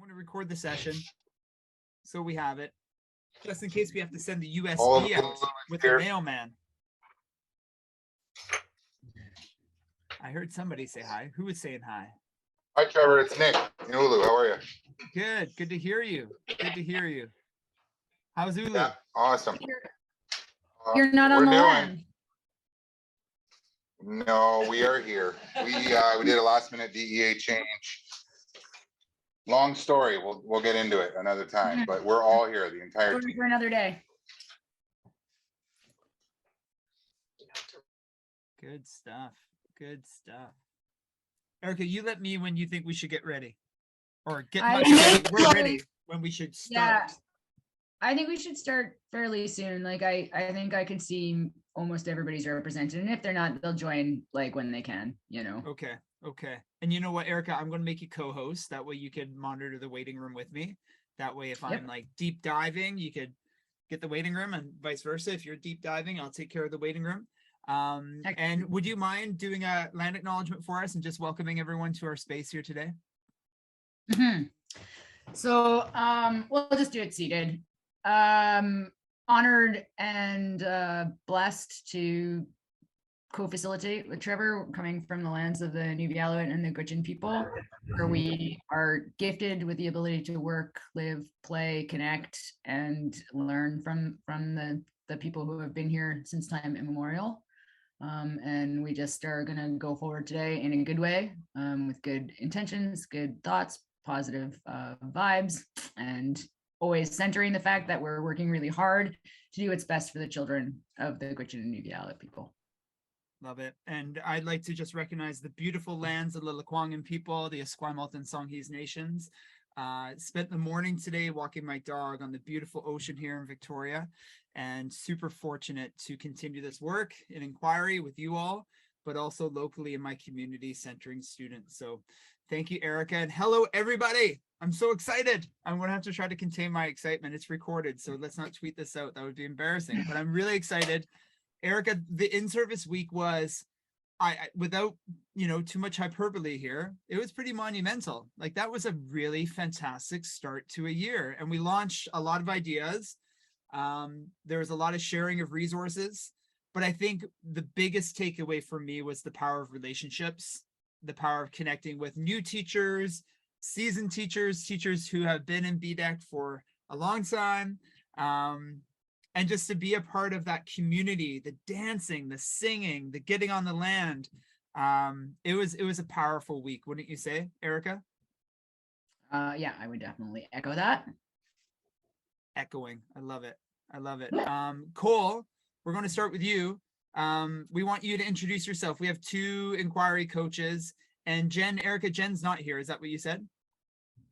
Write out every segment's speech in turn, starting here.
going to record the session, so we have it, just in case we have to send the All USB out with the here. mailman. I heard somebody say hi. Who was saying hi? Hi, Trevor. It's Nick in Ulu. How are you? Good. Good to hear you. Good to hear you. How's Ulu? Yeah, awesome. You're not on the land. No, we are here. We did a last minute DEA change. Long story. We'll get into it another time, but we're all here, the entire team. For another day. Good stuff. Good stuff. Erica, you let me when you think we should get ready. Or get ready. We're ready when we should start. Yeah. I think we should start fairly soon. Like I think I can see almost everybody's represented. And if they're not, they'll join like when they can, you know. Okay. Okay. And you know what, Erica, I'm going to make you co-host. That way you can monitor the waiting room with me. That way, if I'm like deep diving, you could get the waiting room, and vice versa. If you're deep diving, I'll take care of the waiting room. And would you mind doing a land acknowledgement for us and just welcoming everyone to our space here today? So we'll just do it seated. Honored and blessed to co-facilitate with Trevor, coming from the lands of the Nunavut and the Gwich'in people, where we are gifted with the ability to work, live, play, connect, and learn from the people who have been here since time immemorial. And we just are going to go forward today in a good way, with good intentions, good thoughts, positive vibes, and always centering the fact that we're working really hard to do what's best for the children of the Gwich'in and Nunavut people. Love it. And I'd like to just recognize the beautiful lands of the Lekwungen people, the Esquimalt and Songhees nations. Spent the morning today walking my dog on the beautiful ocean here in Victoria, and super fortunate to continue this work in inquiry with you all, but also locally in my community centering students. So thank you, Erica, and hello, everybody. I'm so excited. I'm going to have to try to contain my excitement. It's recorded, so let's not tweet this out. That would be embarrassing, but I'm really excited. Erica, the in-service week was, without, too much hyperbole here, it was pretty monumental. Like, that was a really fantastic start to a year. And we launched a lot of ideas. There was a lot of sharing of resources, but I think the biggest takeaway for me was the power of relationships, the power of connecting with new teachers, seasoned teachers, teachers who have been in BDDEC for a long time, and just to be a part of that community, the dancing, the singing, the getting on the land. It was a powerful week, wouldn't you say, Erica? Yeah, I would definitely echo that. Echoing. I love it. I love it. Cole, we're going to start with you. We want you to introduce yourself. We have two inquiry coaches, and Erica, Jen's not here. Is that what you said?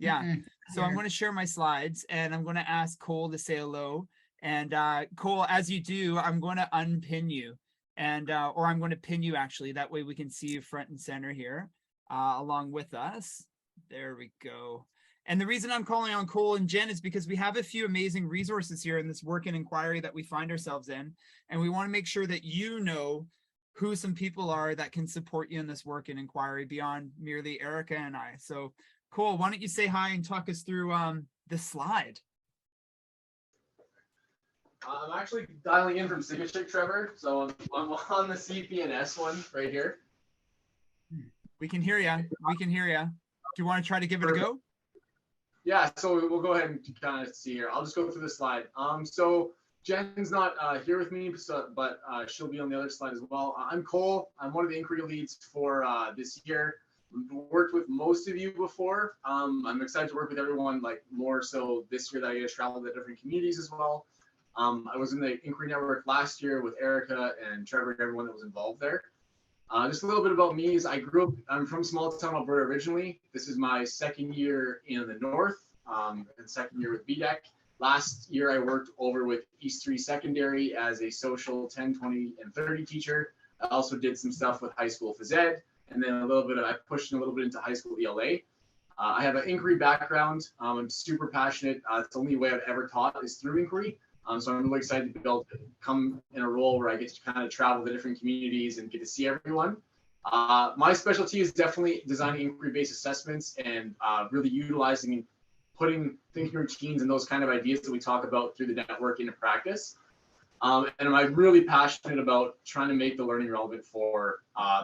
Yeah. So I'm going to share my slides, and I'm going to ask Cole to say hello. And Cole, as you do, I'm going to unpin you, and or I'm going to pin you, actually. That way we can see you front and center here along with us. There we go. And the reason I'm calling on Cole and Jen is because we have a few amazing resources here in this work and inquiry that we find ourselves in. And we want to make sure that you know who some people are that can support you in this work and inquiry beyond merely Erica and I. So Cole, why don't you say hi and talk us through this slide? I'm actually dialing in from Signature, Trevor. So I'm on the CPNS one right here. We can hear you. We can hear you. Do you want to try to give it a go? Yeah, so we'll go ahead and kind of see here. I'll just go through the slide. So Jen's not here with me, but she'll be on the other slide as well. I'm Cole. I'm one of the inquiry leads for this year. I've worked with most of you before. I'm excited to work with everyone, like more so this year that I get to travel to different communities as well. I was in the inquiry network last year with Erica and Trevor and everyone that was involved there. Just a little bit about me is I'm from small town Alberta originally. This is my second year in the north, and second year with BDDEC. Last year I worked over with East 3 Secondary as a social 10, 20, and 30 teacher. I also did some stuff with high school phys ed, and then I pushed a little bit into high school ELA. I have an inquiry background. I'm super passionate. It's the only way I've ever taught is through inquiry. So I'm really excited to be able to come in a role where I get to kind of travel to different communities and get to see everyone. My specialty is definitely designing inquiry-based assessments and really utilizing putting thinking routines and those kind of ideas that we talk about through the network into practice. And I'm really passionate about trying to make the learning relevant for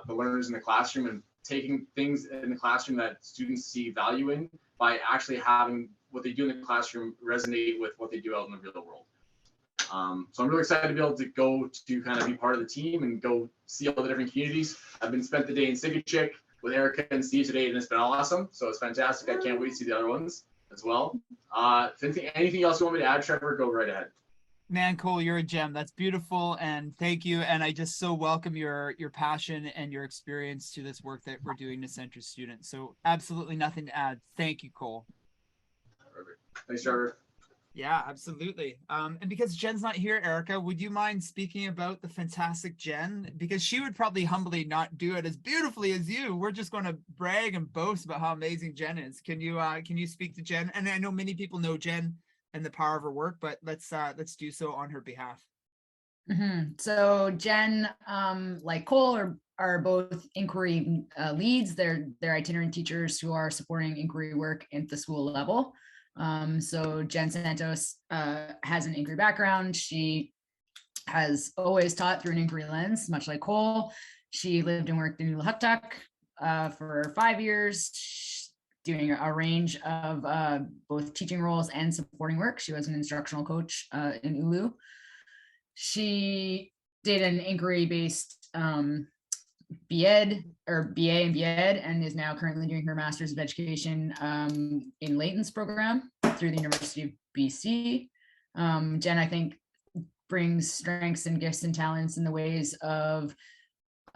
the learners in the classroom and taking things in the classroom that students see value in by actually having what they do in the classroom resonate with what they do out in the real world. So I'm really excited to be able to go to kind of be part of the team and go see all the different communities. I've been spent the day in Sigachik with Erica and Steve today, and it's been awesome. So it's fantastic. I can't wait to see the other ones as well. Anything else you want me to add, Trevor, go right ahead. Man, Cole, you're a gem. That's beautiful, and thank you. And I just so welcome your passion and your experience to this work that we're doing to Centra students. So absolutely nothing to add. Thank you, Cole. Perfect. Thanks, Trevor. Yeah, absolutely. And because Jen's not here, Erica, would you mind speaking about the fantastic Jen? Because she would probably humbly not do it as beautifully as you. We're just going to brag and boast about how amazing Jen is. Can you speak to Jen? And I know many people know Jen and the power of her work, but let's do so on her behalf. So Jen, like Cole, are both inquiry leads. They're itinerant teachers who are supporting inquiry work at the school level. So Jen Santos has an inquiry background. She has always taught through an inquiry lens, much like Cole. She lived and worked in Ulahuktuk for 5 years, doing a range of both teaching roles and supporting work. She was an instructional coach in Ulu. She did an inquiry-based BEd or BA and BEd, and is now currently doing her Master's of Education in Layton's program through the University of BC. Jen, I think, brings strengths and gifts and talents in the ways of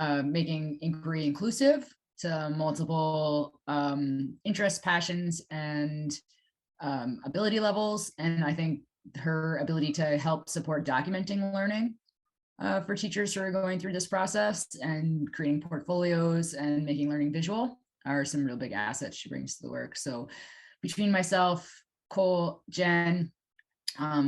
making inquiry inclusive to multiple interests, passions, and ability levels. And I think her ability to help support documenting learning for teachers who are going through this process and creating portfolios and making learning visual are some real big assets she brings to the work. So between myself, Cole, Jen,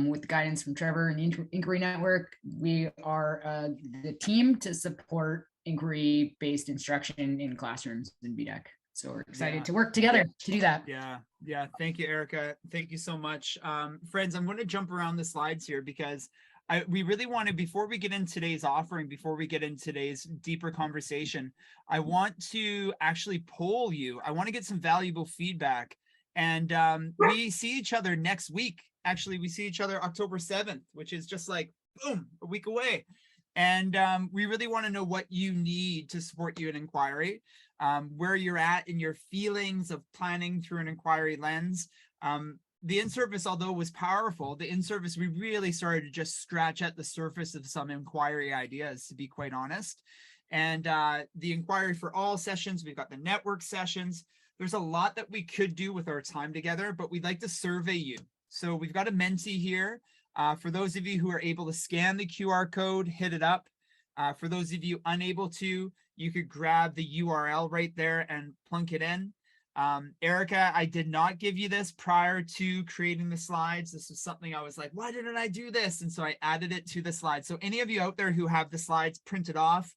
with guidance from Trevor and the Inquiry Network, we are the team to support inquiry-based instruction in classrooms in BDEC. So we're excited to work together to do that. Yeah. Thank you, Erica. Thank you so much. Friends, I'm going to jump around the slides here because we really want to, before we get into today's offering, before we get into today's deeper conversation, I want to actually poll you. I want to get some valuable feedback. And we see each other next week. Actually, we see each other October 7th, which is just like, boom, a week away. And we really want to know what you need to support you in inquiry, where you're at in your feelings of planning through an inquiry lens. The in-service, although was powerful, the in-service, we really started to just scratch at the surface of some inquiry ideas, to be quite honest. And the inquiry for all sessions, we've got the network sessions. There's a lot that we could do with our time together, but we'd like to survey you. So we've got a Menti here. For those of you who are able to scan the QR code, hit it up. For those of you unable to, you could grab the URL right there and plunk it in. Erica, I did not give you this prior to creating the slides. This was something I was like, why didn't I do this? And so I added it to the slide. So any of you out there who have the slides printed off,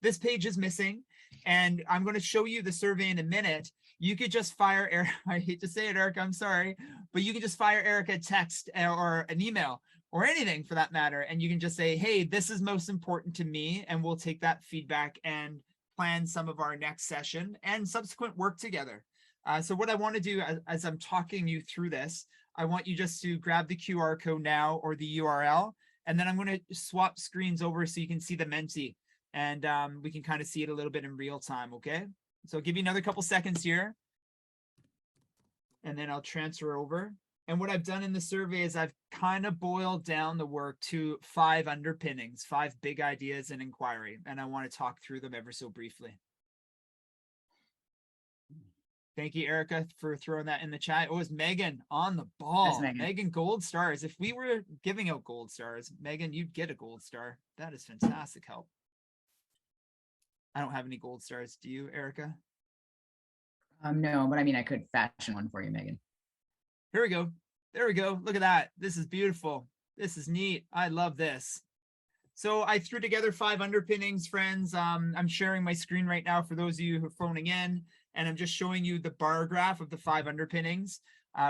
this page is missing. And I'm going to show you the survey in a minute. You could just fire Erica. I hate to say it, Erica, I'm sorry, but you can just fire Erica a text or an email or anything for that matter. And you can just say, hey, this is most important to me. And we'll take that feedback and plan some of our next session and subsequent work together. So what I want to do as I'm talking you through this, I want you just to grab the QR code now or the URL, and then I'm going to swap screens over so you can see the Menti, and we can kind of see it a little bit in real time, okay? So I'll give you another couple seconds here, and then I'll transfer over. And what I've done in the survey is I've kind of boiled down the work to 5 underpinnings, 5 big ideas in inquiry, and I want to talk through them ever so briefly. Thank you, Erica, for throwing that in the chat. Oh, it's Megan on the ball. Megan, gold stars. If we were giving out gold stars, Megan, you'd get a gold star. That is fantastic help. I don't have any gold stars. Do you, Erica? No, but I mean, I could fashion one for you, Megan. Here we go. There we go. Look at that. This is beautiful. This is neat. I love this. So I threw together 5 underpinnings, friends. I'm sharing my screen right now for those of you who are phoning in, and I'm just showing you the bar graph of the 5 underpinnings.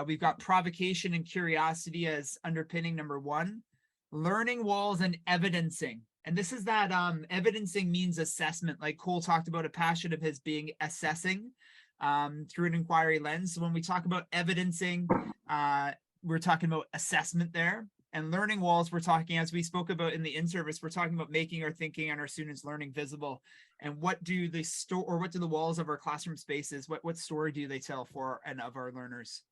We've got provocation and curiosity as underpinning number 1. Learning walls and evidencing. And this is that evidencing means assessment, like Cole talked about a passion of his being assessing through an inquiry lens. So when we talk about evidencing, we're talking about assessment there. And learning walls, we're talking, as we spoke about in the in-service, we're talking about making our thinking and our students' learning visible. And what do the walls of our classroom spaces, what story do they tell for and of our learners?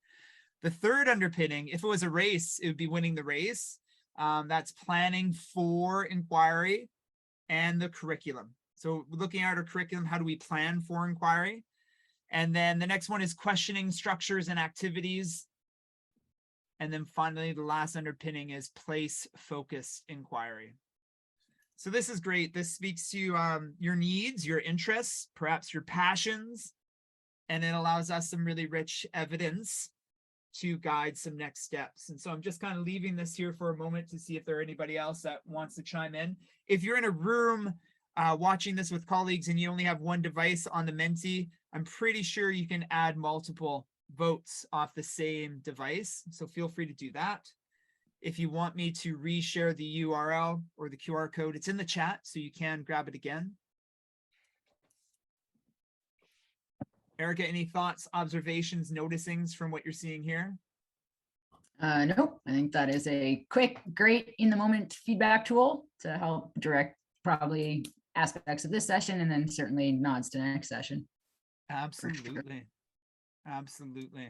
The third underpinning, if it was a race, it would be winning the race. That's planning for inquiry and the curriculum. So looking at our curriculum, how do we plan for inquiry? And then the next one is questioning structures and activities. And then finally, the last underpinning is place-focused inquiry. So this is great. This speaks to your needs, your interests, perhaps your passions, and it allows us some really rich evidence to guide some next steps. And so I'm just kind of leaving this here for a moment to see if there are anybody else that wants to chime in. If you're in a room watching this with colleagues and you only have one device on the Menti, I'm pretty sure you can add multiple votes off the same device. So feel free to do that. If you want me to reshare the URL or the QR code, it's in the chat, so you can grab it again. Erica, any thoughts, observations, noticings from what you're seeing here? Nope. I think that is a quick, great in the moment feedback tool to help direct probably aspects of this session and then certainly nods to the next session. Absolutely. Absolutely.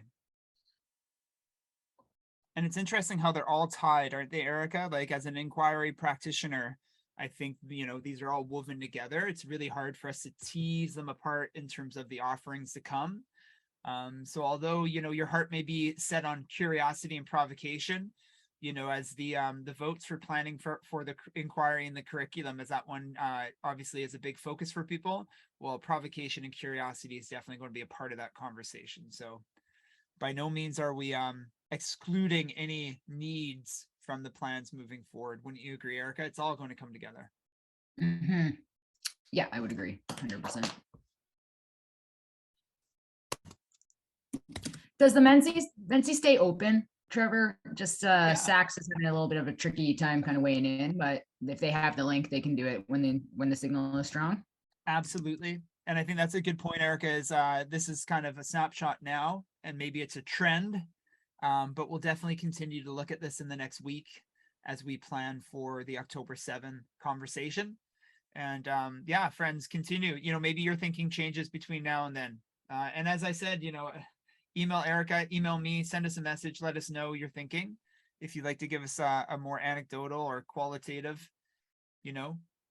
And it's interesting how they're all tied, aren't they, Erica? Like as an inquiry practitioner, I think, these are all woven together. It's really hard for us to tease them apart in terms of the offerings to come. So although, your heart may be set on curiosity and provocation, as the votes for planning for the inquiry and the curriculum, as that one obviously is a big focus for people, well, provocation and curiosity is definitely going to be a part of that conversation. So by no means are we excluding any needs from the plans moving forward. Wouldn't you agree, Erica? It's all going to come together. Mm-hmm. Yeah, I would agree 100%. Does the Menzi stay open, Trevor? Just Saks is having a little bit of a tricky time kind of weighing in, but if they have the link, they can do it when the signal is strong. Absolutely. And I think that's a good point, Erica, is this is kind of a snapshot now, and maybe it's a trend, but we'll definitely continue to look at this in the next week as we plan for the October 7 conversation. And yeah, friends, continue. Maybe your thinking changes between now and then. And as I said, email Erica, email me, send us a message, let us know your thinking. If you'd like to give us a more anecdotal or qualitative,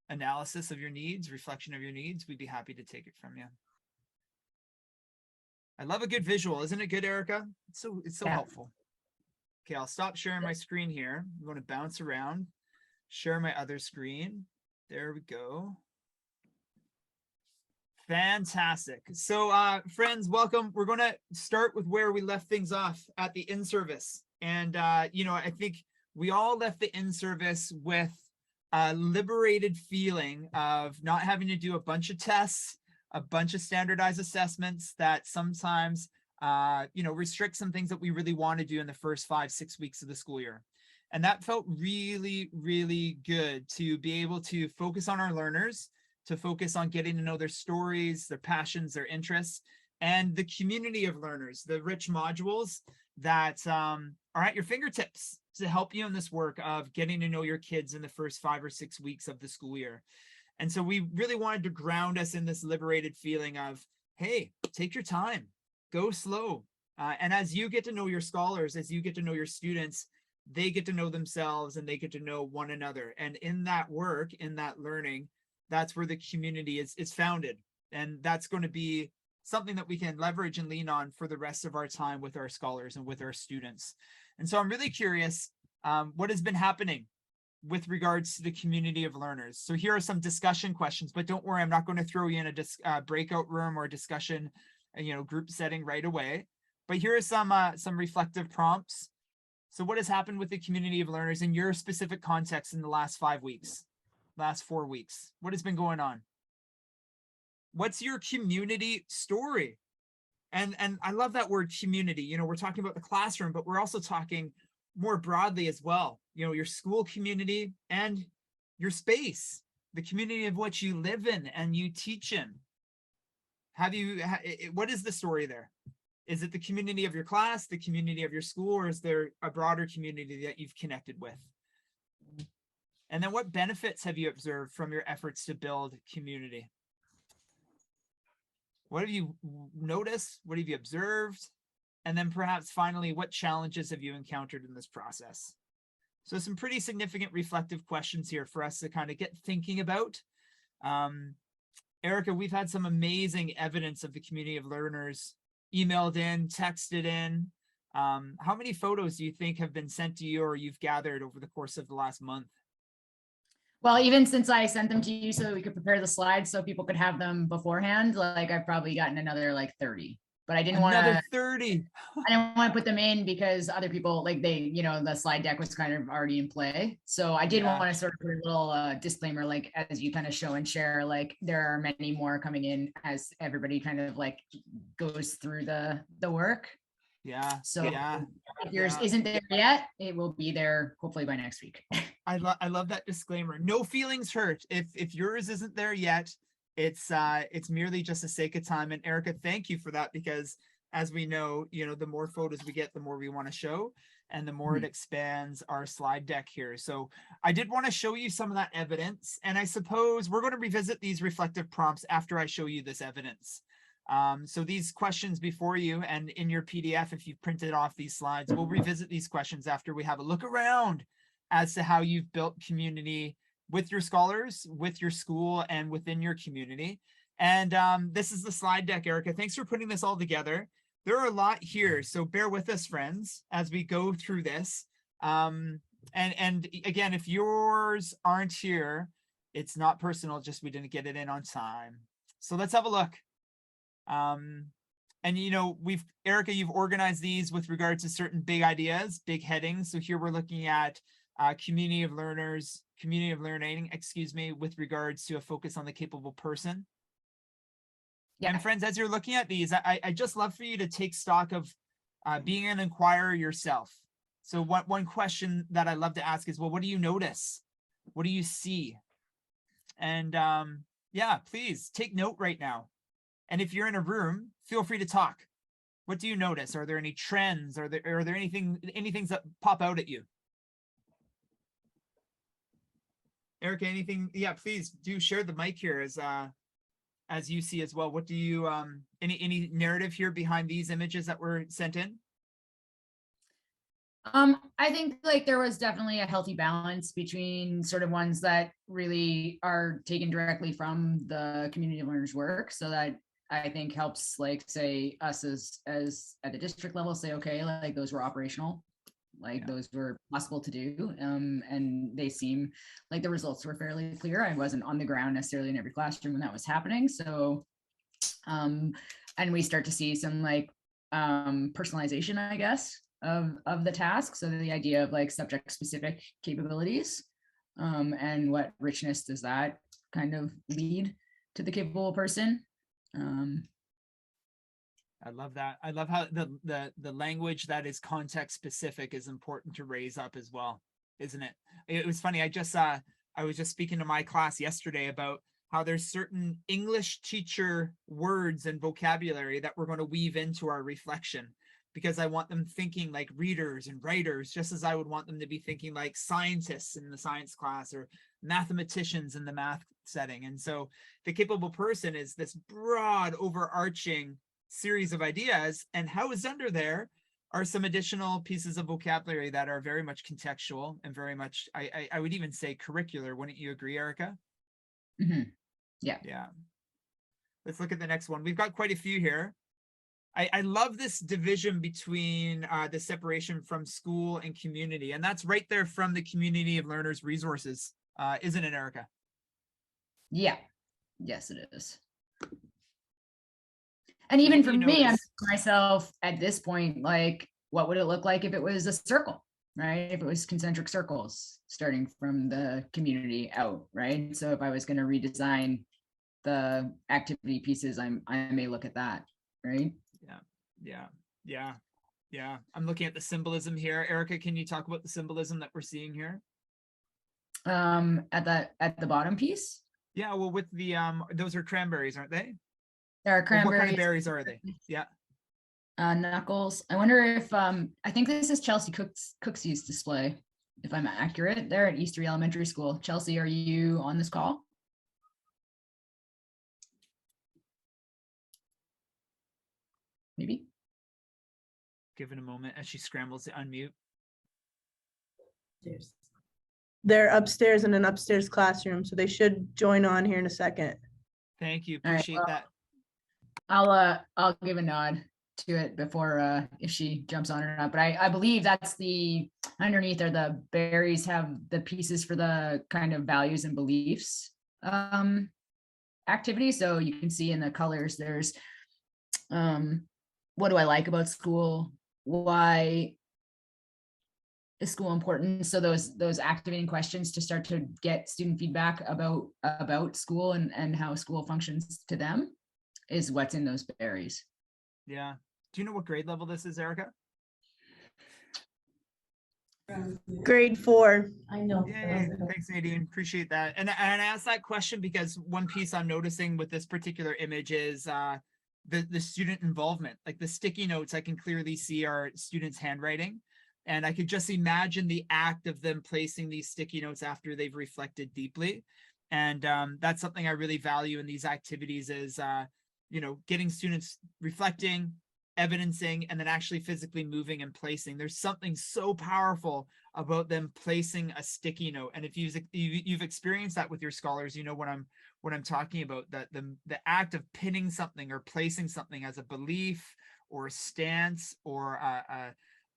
analysis of your needs, reflection of your needs, we'd be happy to take it from you. I love a good visual. Isn't it good, Erica? It's so helpful. Okay, I'll stop sharing my screen here. I'm going to bounce around, share my other screen. There we go. Fantastic. So friends, welcome. We're going to start with where we left things off at the in-service. And, I think we all left the in-service with a liberated feeling of not having to do a bunch of tests, a bunch of standardized assessments that sometimes, restrict some things that we really want to do in the first 5-6 weeks of the school year. And that felt really, really good to be able to focus on our learners, to focus on getting to know their stories, their passions, their interests, and the community of learners, the rich modules that are at your fingertips to help you in this work of getting to know your kids in the first 5 or 6 weeks of the school year. And so we really wanted to ground us in this liberated feeling of, hey, take your time, go slow. And as you get to know your scholars, as you get to know your students, they get to know themselves and they get to know one another. And in that work, in that learning, that's where the community is founded. And that's going to be something that we can leverage and lean on for the rest of our time with our scholars and with our students. And so I'm really curious what has been happening with regards to the community of learners. So here are some discussion questions, but don't worry, I'm not going to throw you in a breakout room or discussion, group setting right away. But here are some reflective prompts. So what has happened with the community of learners in your specific context in the last 5 weeks, last 4 weeks? What has been going on? What's your community story? And I love that word community. You know, we're talking about the classroom, but we're also talking more broadly as well. You know, your school community and your space, the community of which you live in and you teach in. What is the story there? Is it the community of your class, the community of your school, or is there a broader community that you've connected with? And then what benefits have you observed from your efforts to build community? What have you noticed? What have you observed? And then perhaps finally, what challenges have you encountered in this process? So some pretty significant reflective questions here for us to kind of get thinking about. Erica, we've had some amazing evidence of the community of learners emailed in, texted in. How many photos do you think have been sent to you or you've gathered over the course of the last month? Well, even since I sent them to you so we could prepare the slides so people could have them beforehand, like I've probably gotten another like 30, but I didn't want Another to, 30. I didn't want to put them in because other people like the slide deck was kind of already in play. So I did Yeah. want to sort of put a little disclaimer, like as you kind of show and share, like there are many more coming in as everybody kind of like goes through the work. Yeah. So yeah. if yours yeah. isn't there yet, it will be there hopefully by next week. I love that disclaimer. No feelings hurt. If yours isn't there yet, it's merely just a sake of time. And Erica, thank you for that, because as we know, you know, the more photos we get, the more we want to show, and the more it expands our slide deck here. So I did want to show you some of that evidence, and I suppose we're going to revisit these reflective prompts after I show you this evidence. So these questions before you and in your PDF, if you've printed off these slides, we'll revisit these questions after we have a look around as to how you've built community with your scholars, with your school, and within your community. And this is the slide deck, Erica. Thanks for putting this all together. There are a lot here, so bear with us, friends, as we go through this. And again, if yours aren't here, it's not personal, just we didn't get it in on time. So let's have a look. And you know, Erica, you've organized these with regard to certain big ideas, big headings. So here we're looking at community of learning, with regards to a focus on the capable person. Yeah. And friends, as you're looking at these, I just love for you to take stock of being an inquirer yourself. So one question that I love to ask is, well, what do you notice? What do you see? And yeah, please take note right now. And if you're in a room, feel free to talk. What do you notice? Are there any trends? Are there any things that pop out at you? Erica, anything? Yeah, please do share the mic here as you see as well. What do you any narrative here behind these images that were sent in? I think like there was definitely a healthy balance between sort of ones that really are taken directly from the community of learners work, so that I think helps like say us as at the district level say, okay, like those were operational, like those were possible to do, and they seem like the results were fairly clear. I wasn't on the ground necessarily in every classroom when that was happening, so and we start to see some like personalization, I guess, of the task. So the idea of like subject specific capabilities, and what richness does that kind of lead to the capable person. I love that. I love how the language that is context specific is important to raise up as well, isn't it? It was funny. I was just speaking to my class yesterday about how there's certain English teacher words and vocabulary that we're going to weave into our reflection, because I want them thinking like readers and writers, just as I would want them to be thinking like scientists in the science class or mathematicians in the math setting. And so the capable person is this broad overarching series of ideas, and housed under there are some additional pieces of vocabulary that are very much contextual and very much, I would even say curricular. Wouldn't you agree, Erica? Mm-hmm. Yeah. Yeah. Let's look at the next one. We've got quite a few here. I love this division between the separation from school and community, and that's right there from the community of learners resources, isn't it, Erica? Yeah. Yes, it is. And even for me, I'm asking myself at this point, like, what would it look like if it was a circle, right? If it was concentric circles starting from the community out, right? So if I was going to redesign the activity pieces, I may look at that, right? Yeah. Yeah. Yeah. Yeah. I'm looking at the symbolism here. Erica, can you talk about the symbolism that we're seeing here? At the bottom piece, Yeah, well, with the those are cranberries, aren't they? there are Or what kind of cranberries, berries are they? Yeah. knuckles. I wonder if I think this is Chelsea Cooksey's display, if I'm accurate. They're at Eastery Elementary School. Chelsea, are you on this call? Maybe. Give it a moment as she scrambles to unmute. They're upstairs in an upstairs classroom, so they should join on here in a second. Thank you. All right, Appreciate well, that. I'll give a nod to it before if she jumps on or not. But I believe that's the underneath are the berries have the pieces for the kind of values and beliefs activity. So you can see in the colors there's what do I like about school? Why is school important? So those activating questions to start to get student feedback about school and how school functions to them is what's in those berries. Yeah. Do you know what grade level this is, Erica? Grade 4. I know. Yay. Thanks, Nadine. Appreciate that. And I asked that question because one piece I'm noticing with this particular image is the student involvement. Like the sticky notes, I can clearly see our students' handwriting. And I could just imagine the act of them placing these sticky notes after they've reflected deeply. And that's something I really value in these activities is, getting students reflecting, evidencing, and then actually physically moving and placing. There's something so powerful about them placing a sticky note. And if you've experienced that with your scholars, you know what I'm talking about, that the act of pinning something or placing something as a belief or a stance or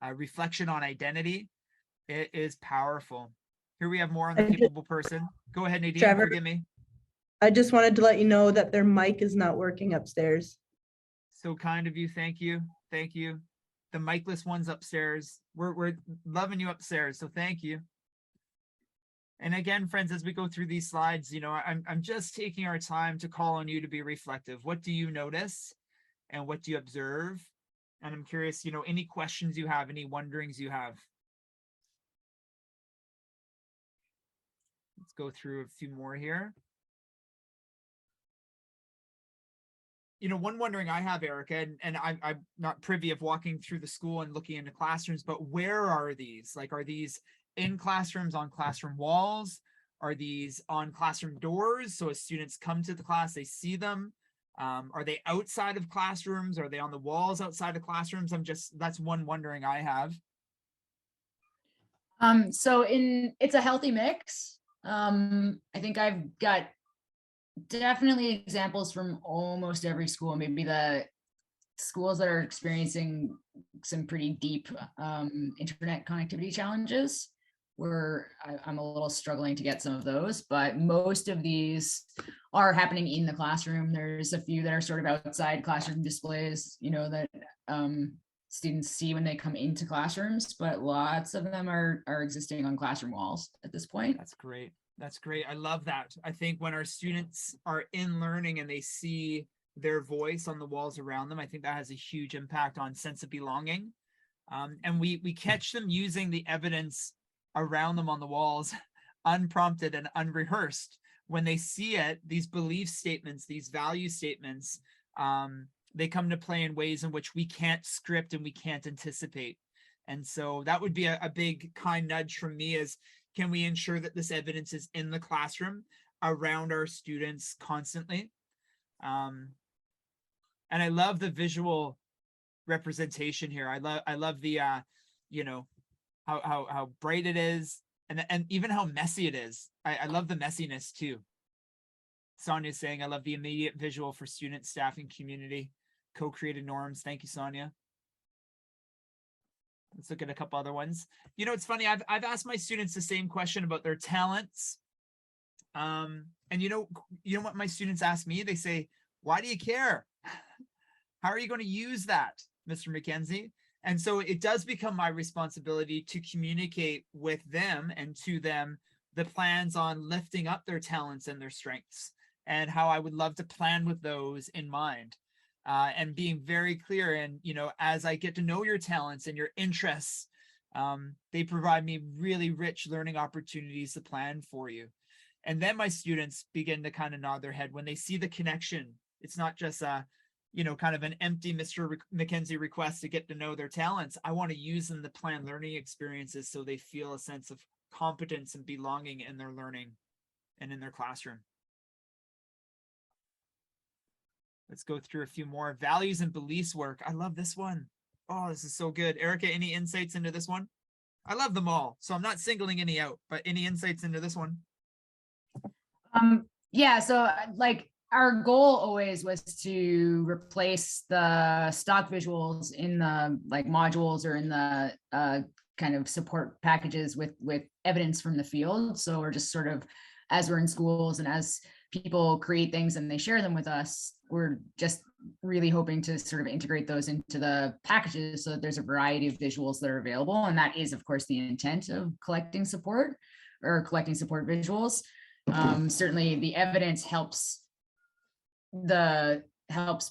a reflection on identity, it is powerful. Here we have more on the capable person. Go ahead, Nadine, Trevor. forgive me. I just wanted to let you know that their mic is not working upstairs. So kind of you. Thank you. Thank you. The micless ones upstairs. We're loving you upstairs. So thank you. And again, friends, as we go through these slides, I'm just taking our time to call on you to be reflective. What do you notice and what do you observe? And I'm curious, any questions you have, any wonderings you have. Let's go through a few more here. One wondering I have, Erica, and I'm not privy of walking through the school and looking into classrooms, but where are these? Like, are these in classrooms, on classroom walls? Are these on classroom doors? So as students come to the class, they see them. Are they outside of classrooms? Are they on the walls outside of classrooms? That's one wondering I have. So it's a healthy mix. I think I've got definitely examples from almost every school, maybe the schools that are experiencing some pretty deep internet connectivity challenges, where I'm a little struggling to get some of those, but most of these are happening in the classroom. There's a few that are sort of outside classroom displays, that students see when they come into classrooms, but lots of them are existing on classroom walls at this point. That's great. That's great. I love that. I think when our students are in learning and they see their voice on the walls around them, I think that has a huge impact on sense of belonging. And we catch them using the evidence around them on the walls, unprompted and unrehearsed. When they see it, these belief statements, these value statements, they come to play in ways in which we can't script and we can't anticipate. And so that would be a big kind nudge from me is, can we ensure that this evidence is in the classroom around our students constantly? And I love the visual representation here. I love the how bright it is and even how messy it is. I love the messiness too. Sonia's saying, I love the immediate visual for students, staff, and community. Co-created norms. Thank you, Sonia. Let's look at a couple other ones. It's funny. I've asked my students the same question about their talents. And you know what my students ask me? They say, why do you care? How are you going to use that, Mr. McKenzie? And so it does become my responsibility to communicate with them and to them the plans on lifting up their talents and their strengths and how I would love to plan with those in mind. and being very clear. And, as I get to know your talents and your interests, they provide me really rich learning opportunities to plan for you. And then my students begin to kind of nod their head when they see the connection. It's not just kind of an empty Mr. McKenzie request to get to know their talents. I want to use them to plan learning experiences so they feel a sense of competence and belonging in their learning and in their classroom. Let's go through a few more. Values and beliefs work. I love this one. Oh, this is so good. Erica, any insights into this one? I love them all, so I'm not singling any out, but any insights into this one? Yeah, so like our goal always was to replace the stock visuals in the like modules or in the kind of support packages with evidence from the field. So we're just sort of, as we're in schools and as people create things and they share them with us, we're just really hoping to sort of integrate those into the packages so that there's a variety of visuals that are available. And that is, of course, the intent of collecting support visuals. Certainly the evidence helps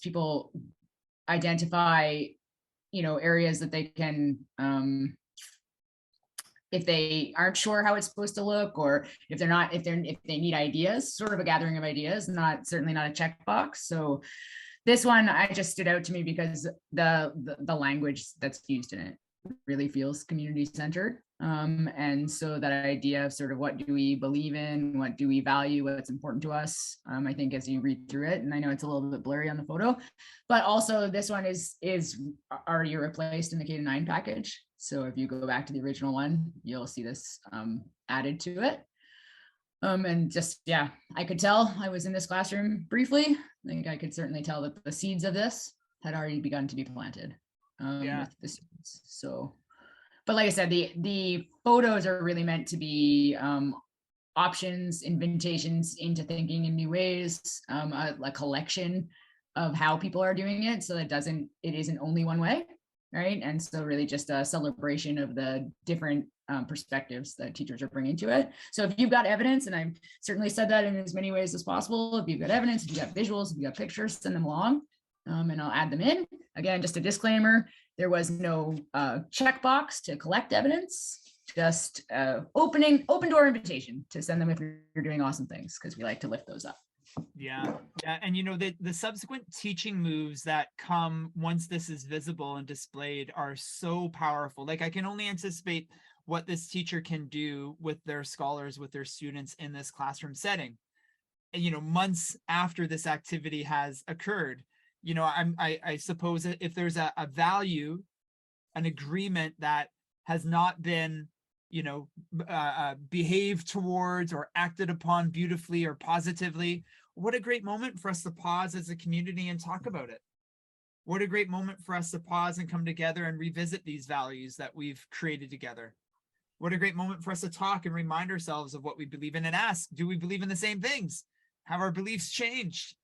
people identify, areas that they can, if they aren't sure how it's supposed to look, or if they need ideas, sort of a gathering of ideas, certainly not a checkbox. So this one, I just stood out to me because the language that's used in it really feels community centered. And so that idea of sort of what do we believe in, what do we value, what's important to us, I think as you read through it, and I know it's a little bit blurry on the photo, but also this one is already replaced in the K-9 package. So if you go back to the original one, you'll see this added to it. And just, yeah, I could tell, I was in this classroom briefly. I think I could certainly tell that the seeds of this had already begun to be planted with the students. So, but like I said, the photos are really meant to be options, invitations into thinking in new ways, a collection of how people are doing it. So it isn't only one way, right? And so really just a celebration of the different perspectives that teachers are bringing to it. So if you've got evidence, and I've certainly said that in as many ways as possible, if you've got evidence, if you've got visuals, if you've got pictures, send them along, and I'll add them in. Again, just a disclaimer, there was no checkbox to collect evidence, just open door invitation to send them if you're doing awesome things, because we like to lift those up. Yeah. And the subsequent teaching moves that come once this is visible and displayed are so powerful. Like, I can only anticipate what this teacher can do with their scholars, with their students in this classroom setting, and, months after this activity has occurred. I suppose if there's a value, an agreement that has not been, behaved towards or acted upon beautifully or positively, what a great moment for us to pause as a community and talk about it. What a great moment for us to pause and come together and revisit these values that we've created together. What a great moment for us to talk and remind ourselves of what we believe in and ask, do we believe in the same things? Have our beliefs changed?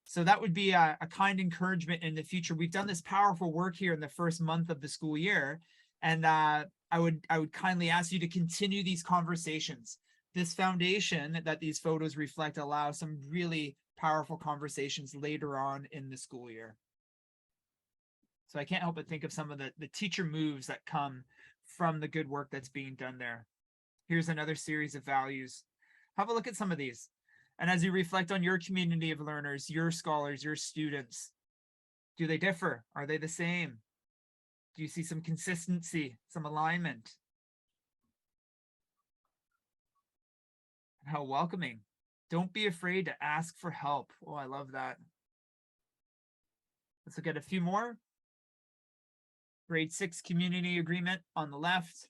So that would be a kind encouragement in the future. We've done this powerful work here in the first month of the school year. And I would kindly ask you to continue these conversations. This foundation that these photos reflect allows some really powerful conversations later on in the school year. So I can't help but think of some of the teacher moves that come from the good work that's being done there. Here's another series of values. Have a look at some of these. And as you reflect on your community of learners, your scholars, your students, do they differ? Are they the same? Do you see some consistency, some alignment? How welcoming. Don't be afraid to ask for help. Oh, I love that. Let's look at a few more. Grade 6 community agreement on the left.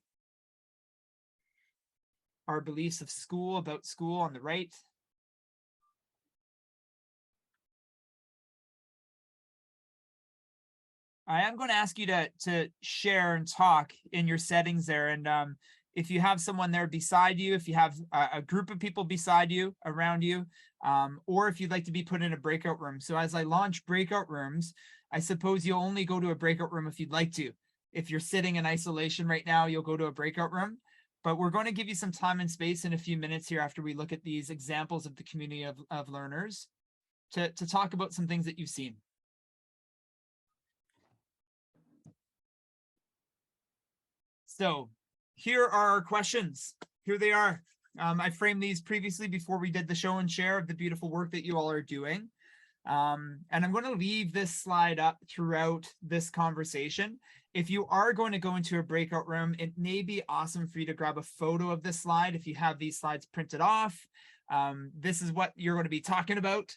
Our beliefs of school, about school on the right. I am going to ask you to share and talk in your settings there. And if you have someone there beside you, if you have a group of people beside you, around you, or if you'd like to be put in a breakout room. So as I launch breakout rooms, I suppose you'll only go to a breakout room if you'd like to. If you're sitting in isolation right now, you'll go to a breakout room. But we're going to give you some time and space in a few minutes here after we look at these examples of the community of learners to talk about some things that you've seen. So here are our questions. Here they are. I framed these previously before we did the show and share of the beautiful work that you all are doing. And I'm going to leave this slide up throughout this conversation. If you are going to go into a breakout room, it may be awesome for you to grab a photo of this slide if you have these slides printed off. This is what you're going to be talking about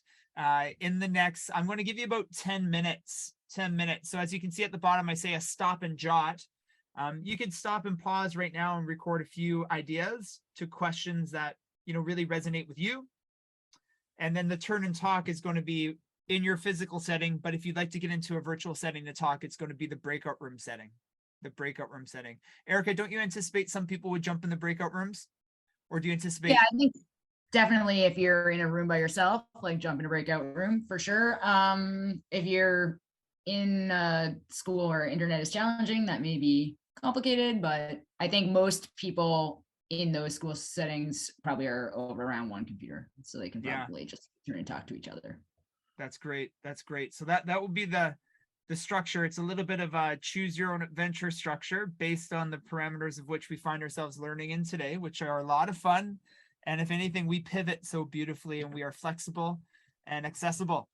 in the next, I'm going to give you about 10 minutes. 10 minutes. So as you can see at the bottom, I say a stop and jot. You can stop and pause right now and record a few ideas to questions that, really resonate with you. And then the turn and talk is going to be in your physical setting. But if you'd like to get into a virtual setting to talk, it's going to be the breakout room setting. The breakout room setting. Erica, don't you anticipate some people would jump in the breakout rooms? Or do you anticipate? Yeah, I think definitely if you're in a room by yourself, like jump in a breakout room for sure. If you're in school or internet is challenging, that may be complicated, but I think most people in those school settings probably are over around one computer, so they can probably just turn and talk to each other. That's great. That's great. So that will be the structure. It's a little bit of a choose your own adventure structure based on the parameters of which we find ourselves learning in today, which are a lot of fun. And if anything, we pivot so beautifully and we are flexible and accessible.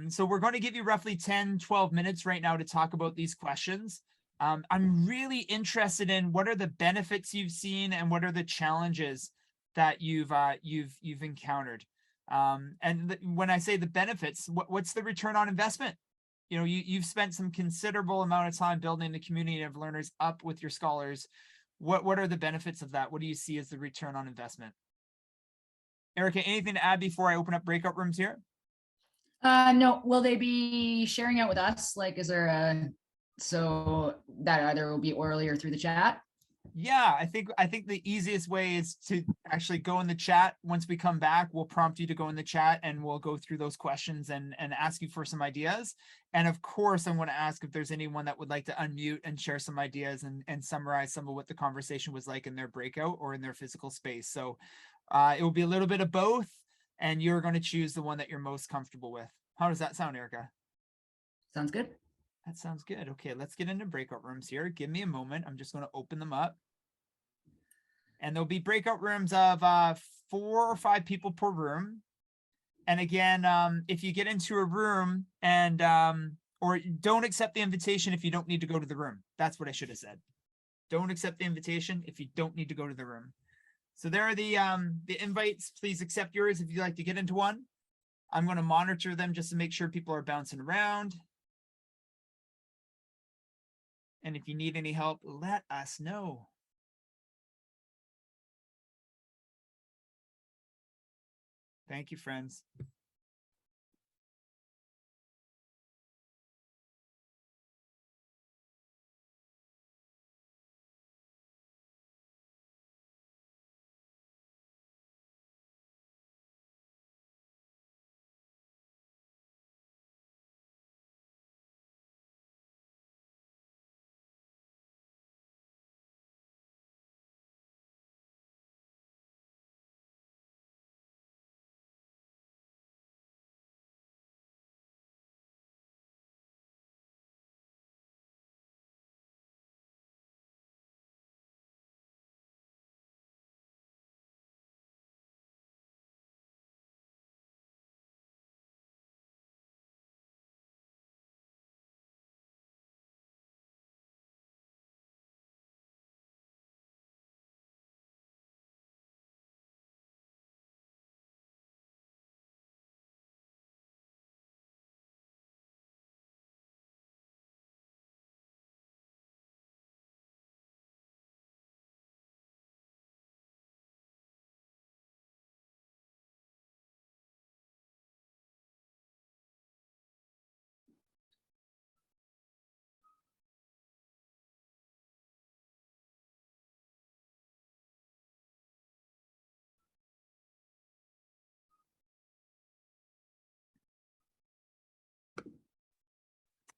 So we're going to give you roughly 10, 12 minutes right now to talk about these questions. I'm really interested in what are the benefits you've seen and what are the challenges that you've encountered. And when I say the benefits, what's the return on investment? You've spent some considerable amount of time building the community of learners up with your scholars. What are the benefits of that? What do you see as the return on investment? Erica, anything to add before I open up breakout rooms here? No. Will they be sharing out with us? Like, is there so that either will be orally or through the chat? Yeah, I think the easiest way is to actually go in the chat. Once we come back, we'll prompt you to go in the chat and we'll go through those questions and ask you for some ideas. And of course, I'm going to ask if there's anyone that would like to unmute and share some ideas and summarize some of what the conversation was like in their breakout or in their physical space. So it will be a little bit of both, and you're going to choose the one that you're most comfortable with. How does that sound, Erica? Sounds good. That sounds good. Okay, let's get into breakout rooms here. Give me a moment. I'm just going to open them up. And there'll be breakout rooms of 4 or 5 people per room. And again, if you get into a room and or don't accept the invitation if you don't need to go to the room. That's what I should have said. Don't accept the invitation if you don't need to go to the room. So there are the invites. Please accept yours if you'd like to get into one. I'm going to monitor them just to make sure people are bouncing around. And if you need any help, let us know. Thank you, friends.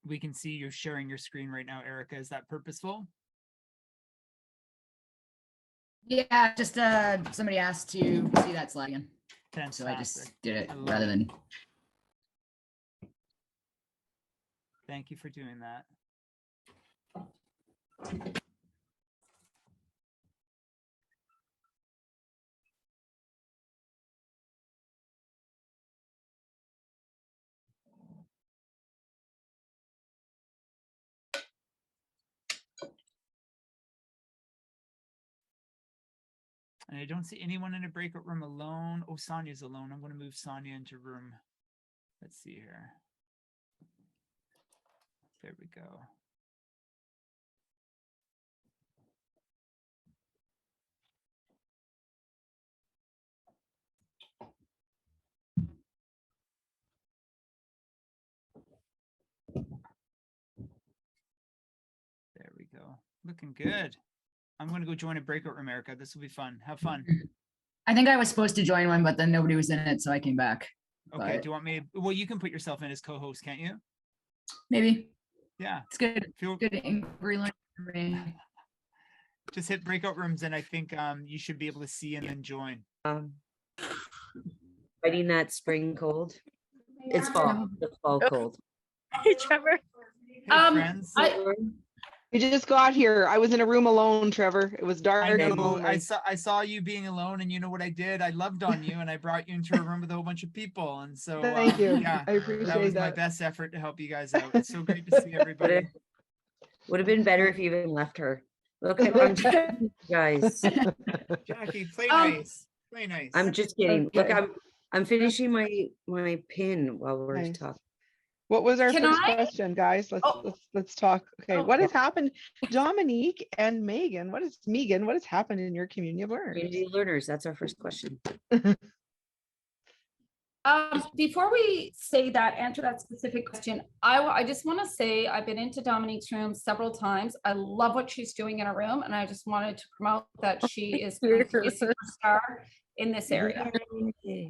We can see you're sharing your screen right now, Erica. Is that purposeful? Yeah, just somebody asked to see that slide again. Fantastic. So I just did it I love rather it. than. Thank you for doing that. And I don't see anyone in a breakout room alone. Oh, Sonia's alone. I'm going to move Sonia into room. Let's see here. There we go. There we go. Looking good. I'm going to go join a breakout room, Erica. This will be fun. Have fun. I think I was supposed to join one, but then nobody was in it, so I came back. Okay. But Do you want me? Well, you can put yourself in as co-host, can't you? maybe Yeah. it's good. Feel Good inquiry learning for me. just hit breakout rooms, and I think you should be able to see and then join. Fighting that spring cold. It's fall. It's fall cold. Hey, Trevor. Hey, friends. We just got here. I was in a room alone, Trevor. It was dark I and know. lonely. I saw you being alone, and you know what I did? I loved on you, and I brought you into a room with a whole bunch of people. And so, Thank you. Yeah, I that appreciate was my that. best effort to help you guys out. It's so great to see everybody. Would have been better if you even left her. Look, I'm just kidding, guys. Jackie, play nice. Play nice. I'm just kidding. Look, Okay. I'm finishing my pin while we're Nice. talking. What was our Can first I? question, guys? Let's talk. Okay, Oh. what has happened, Dominique and Megan? What has happened in your community of learners? Community learners, that's our first question. Before we say that, answer that specific question, I just want to say I've been into Dominique's room several times. I love what she's doing in her room, and I just wanted to promote that she is going to be a superstar in this area.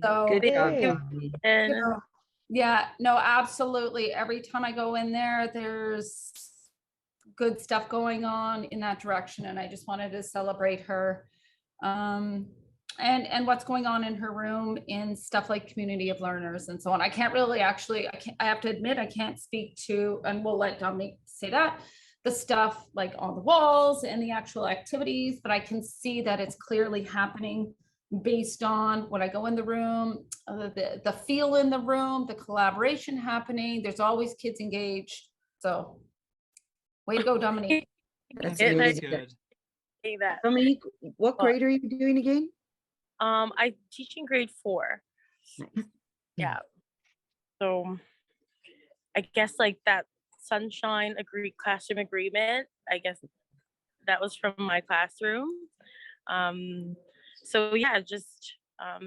So, Good job, Yay. Dominique. you know, yeah, no, absolutely. Every time I go in there, there's good stuff going on in that direction, and I just wanted to celebrate her. And what's going on in her room in stuff like community of learners and so on. I can't really actually, I have to admit, I can't speak to, and we'll let Dominique say that, the stuff like on the walls and the actual activities, but I can see that it's clearly happening based on when I go in the room, the feel in the room, the collaboration happening. There's always kids engaged. So way to go, Dominique. That's Yeah, really good. good. Say that. Dominique, what grade are you doing again? I teach in grade 4. Nice. Yeah. So I guess like that sunshine classroom agreement, I guess that was from my classroom. So yeah, just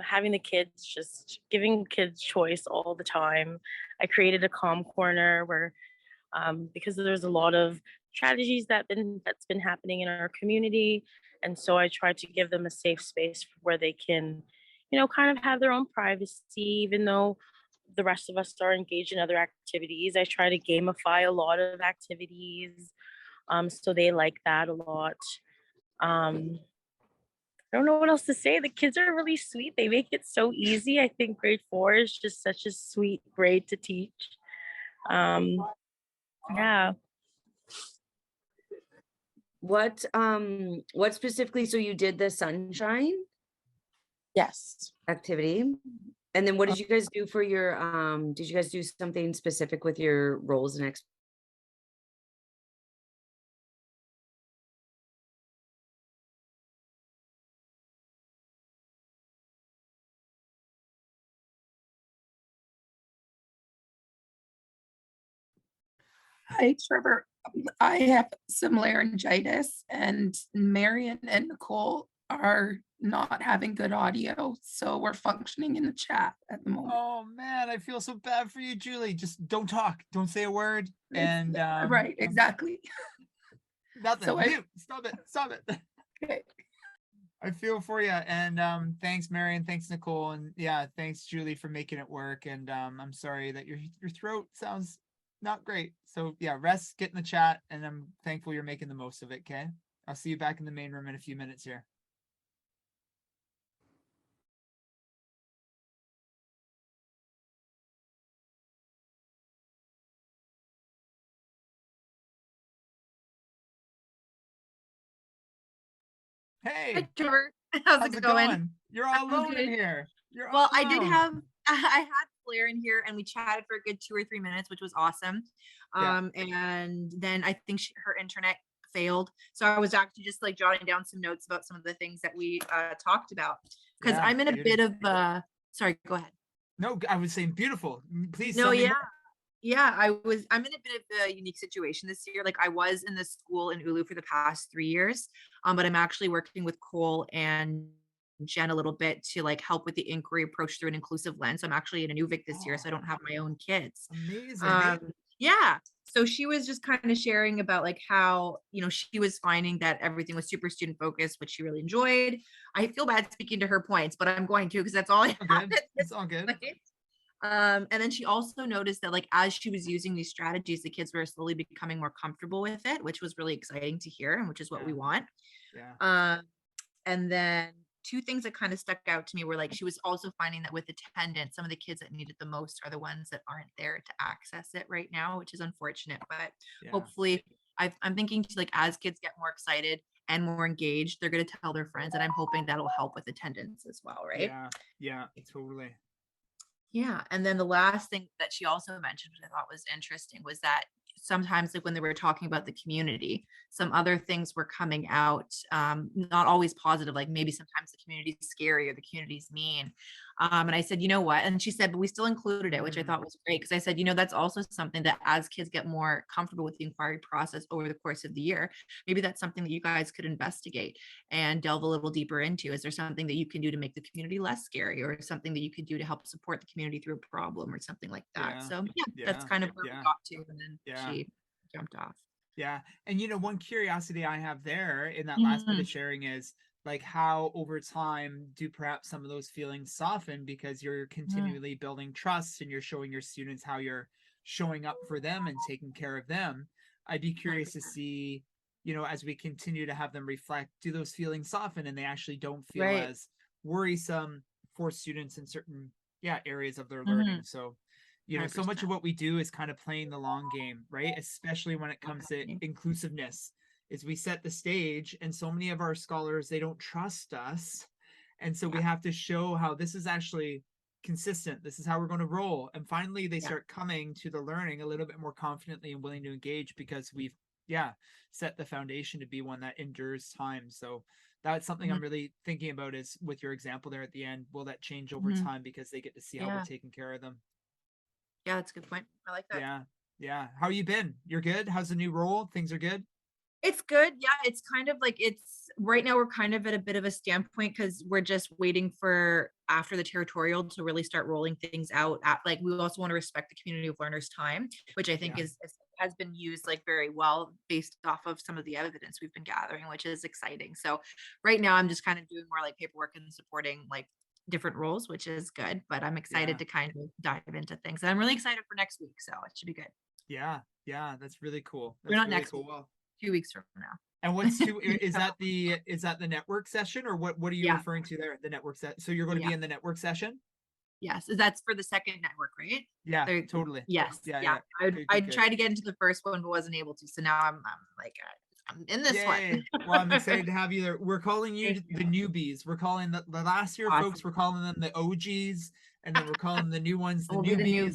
having the kids, just giving kids choice all the time. I created a calm corner where because there's a lot of tragedies that's been happening in our community, and so I try to give them a safe space where they can, kind of have their own privacy, even though the rest of us are engaged in other activities. I try to gamify a lot of activities, so they like that a lot. I don't know what else to say. The kids are really sweet. They make it so easy. I think grade 4 is just such a sweet grade to teach. Yeah. What specifically, so you did the sunshine Yes. activity, and then what did you guys do for your did you guys do something specific with your roles and Hi, Trevor. I have some laryngitis, and Marion and Nicole are not having good audio, so we're functioning in the chat at the moment. Oh man, I feel so bad for you, Julie. Just don't talk, don't say a word, and Right, exactly. nothing. So Mute. Stop it. Okay. I feel for you, and thanks, Marion. Thanks, Nicole, and yeah, thanks, Julie, for making it work. And I'm sorry that your throat sounds not great. So yeah, rest, get in the chat, and I'm thankful you're making the most of it. Okay, I'll see you back in the main room in a few minutes here. Hey, Hi, Trevor. How's it going? You're all I'm alone in good. here. You're Well, all I did alone. have I had Blair in here and we chatted for a good 2 or 3 minutes, which was awesome. Yeah. And then I think her internet failed. So I was actually just like jotting down some notes about some of the things that we talked about because Yeah, I'm in a bit beautiful. of a, sorry, go ahead. No, I was saying beautiful. Please No, tell me yeah. more. Yeah, I'm in a bit of a unique situation this year. Like I was in the school in Ulu for the past 3 years, but I'm actually working with Cole and Jen a little bit to like help with the inquiry approach through an inclusive lens. I'm actually in a Nuvik this year, so I don't have my own kids. Amazing. Yeah. So she was just kind of sharing about like how, she was finding that everything was super student focused, which she really enjoyed. I feel bad speaking to her points, but I'm going to because that's all I have. Good. It's all good. And then she also noticed that like as she was using these strategies, the kids were slowly becoming more comfortable with it, which was really exciting to hear and which is what we want. Yeah. And then two things that kind of stuck out to me were like she was also finding that with attendance, some of the kids that need it the most are the ones that aren't there to access it right now, which is unfortunate. But hopefully, I'm thinking to like as kids get more excited and more engaged, they're going to tell their friends, and I'm hoping that'll help with attendance as well, right? Yeah, totally. Yeah. And then the last thing that she also mentioned, which I thought was interesting, was that sometimes like when they were talking about the community, some other things were coming out, not always positive, like maybe sometimes the community's scary or the community's mean. And I said, you know what? And she said, but we still included it, which I thought was great. Because I said, that's also something that as kids get more comfortable with the inquiry process over the course of the year, maybe that's something that you guys could investigate and delve a little deeper into. Is there something that you can do to make the community less scary or something that you could do to help support the community through a problem or something like that? So that's kind of where we got to. And then she jumped off. Yeah. And one curiosity I have there in that last bit of sharing is like how over time do perhaps some of those feelings soften because you're continually building trust and you're showing your students how you're showing up for them and taking care of them. I'd be curious to see, as we continue to have them reflect, do those feelings soften and they actually don't feel as worrisome for students in certain areas of their learning. So so much of what we do is kind of playing the long game, right? Especially when it comes to inclusiveness, is we set the stage and so many of our scholars, they don't trust us. And so we have to show how this is actually consistent. This is how we're going to roll. And finally, they start coming to the learning a little bit more confidently and willing to engage because we've, set the foundation to be one that endures time. So that's something I'm really thinking about is with your example there at the end, will that change over time because they get to see how we're taking care of them? Yeah, that's a good point. I like that. Yeah. How you been? You're good? How's the new role? Things are good? It's good. Yeah, it's kind of like it's right now we're kind of at a bit of a standpoint because we're just waiting for after the territorial to really start rolling things out. Like we also want to respect the community of learners' time, which I think has been used like very well based off of some of the evidence we've been gathering, which is exciting. So right now I'm just kind of doing more like paperwork and supporting like different roles, which is good, but I'm excited to kind of dive into things. And I'm really excited for next week. So it should be good. Yeah. That's really cool. We're not really next cool. week, 2 weeks from now. And what's is that the network session or what are you referring to there? The network set. So you're going to be in the network session? Yes. That's for the second network, right? Yeah, totally. Yes. Yeah. I tried to get into the first one, but wasn't able to. So now I'm like, I'm in this one. Well, I'm excited to have you there. We're calling you the newbies. We're calling the last year folks, we're calling them the OGs, and then we're calling the new ones the newbies.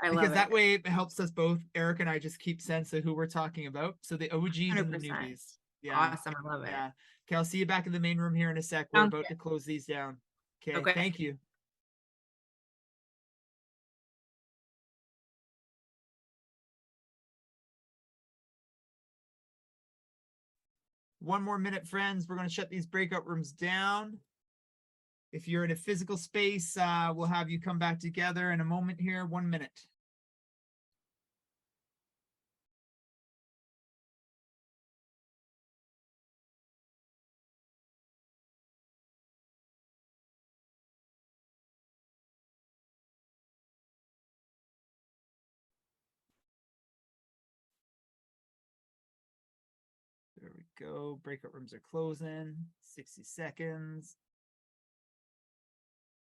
Because that way it helps us both. Eric and I just keep sense of who we're talking about. So the OGs 100%. And the newbies. Yeah. Awesome. I love it. Yeah. Okay, I'll see you back in the main room here in a sec. We're about to close these down. Okay. Thank you. One more minute, friends. We're going to shut these breakout rooms down. If you're in a physical space, we'll have you come back together in a moment here. 1 minute. There we go. Breakout rooms are closing. 60 seconds.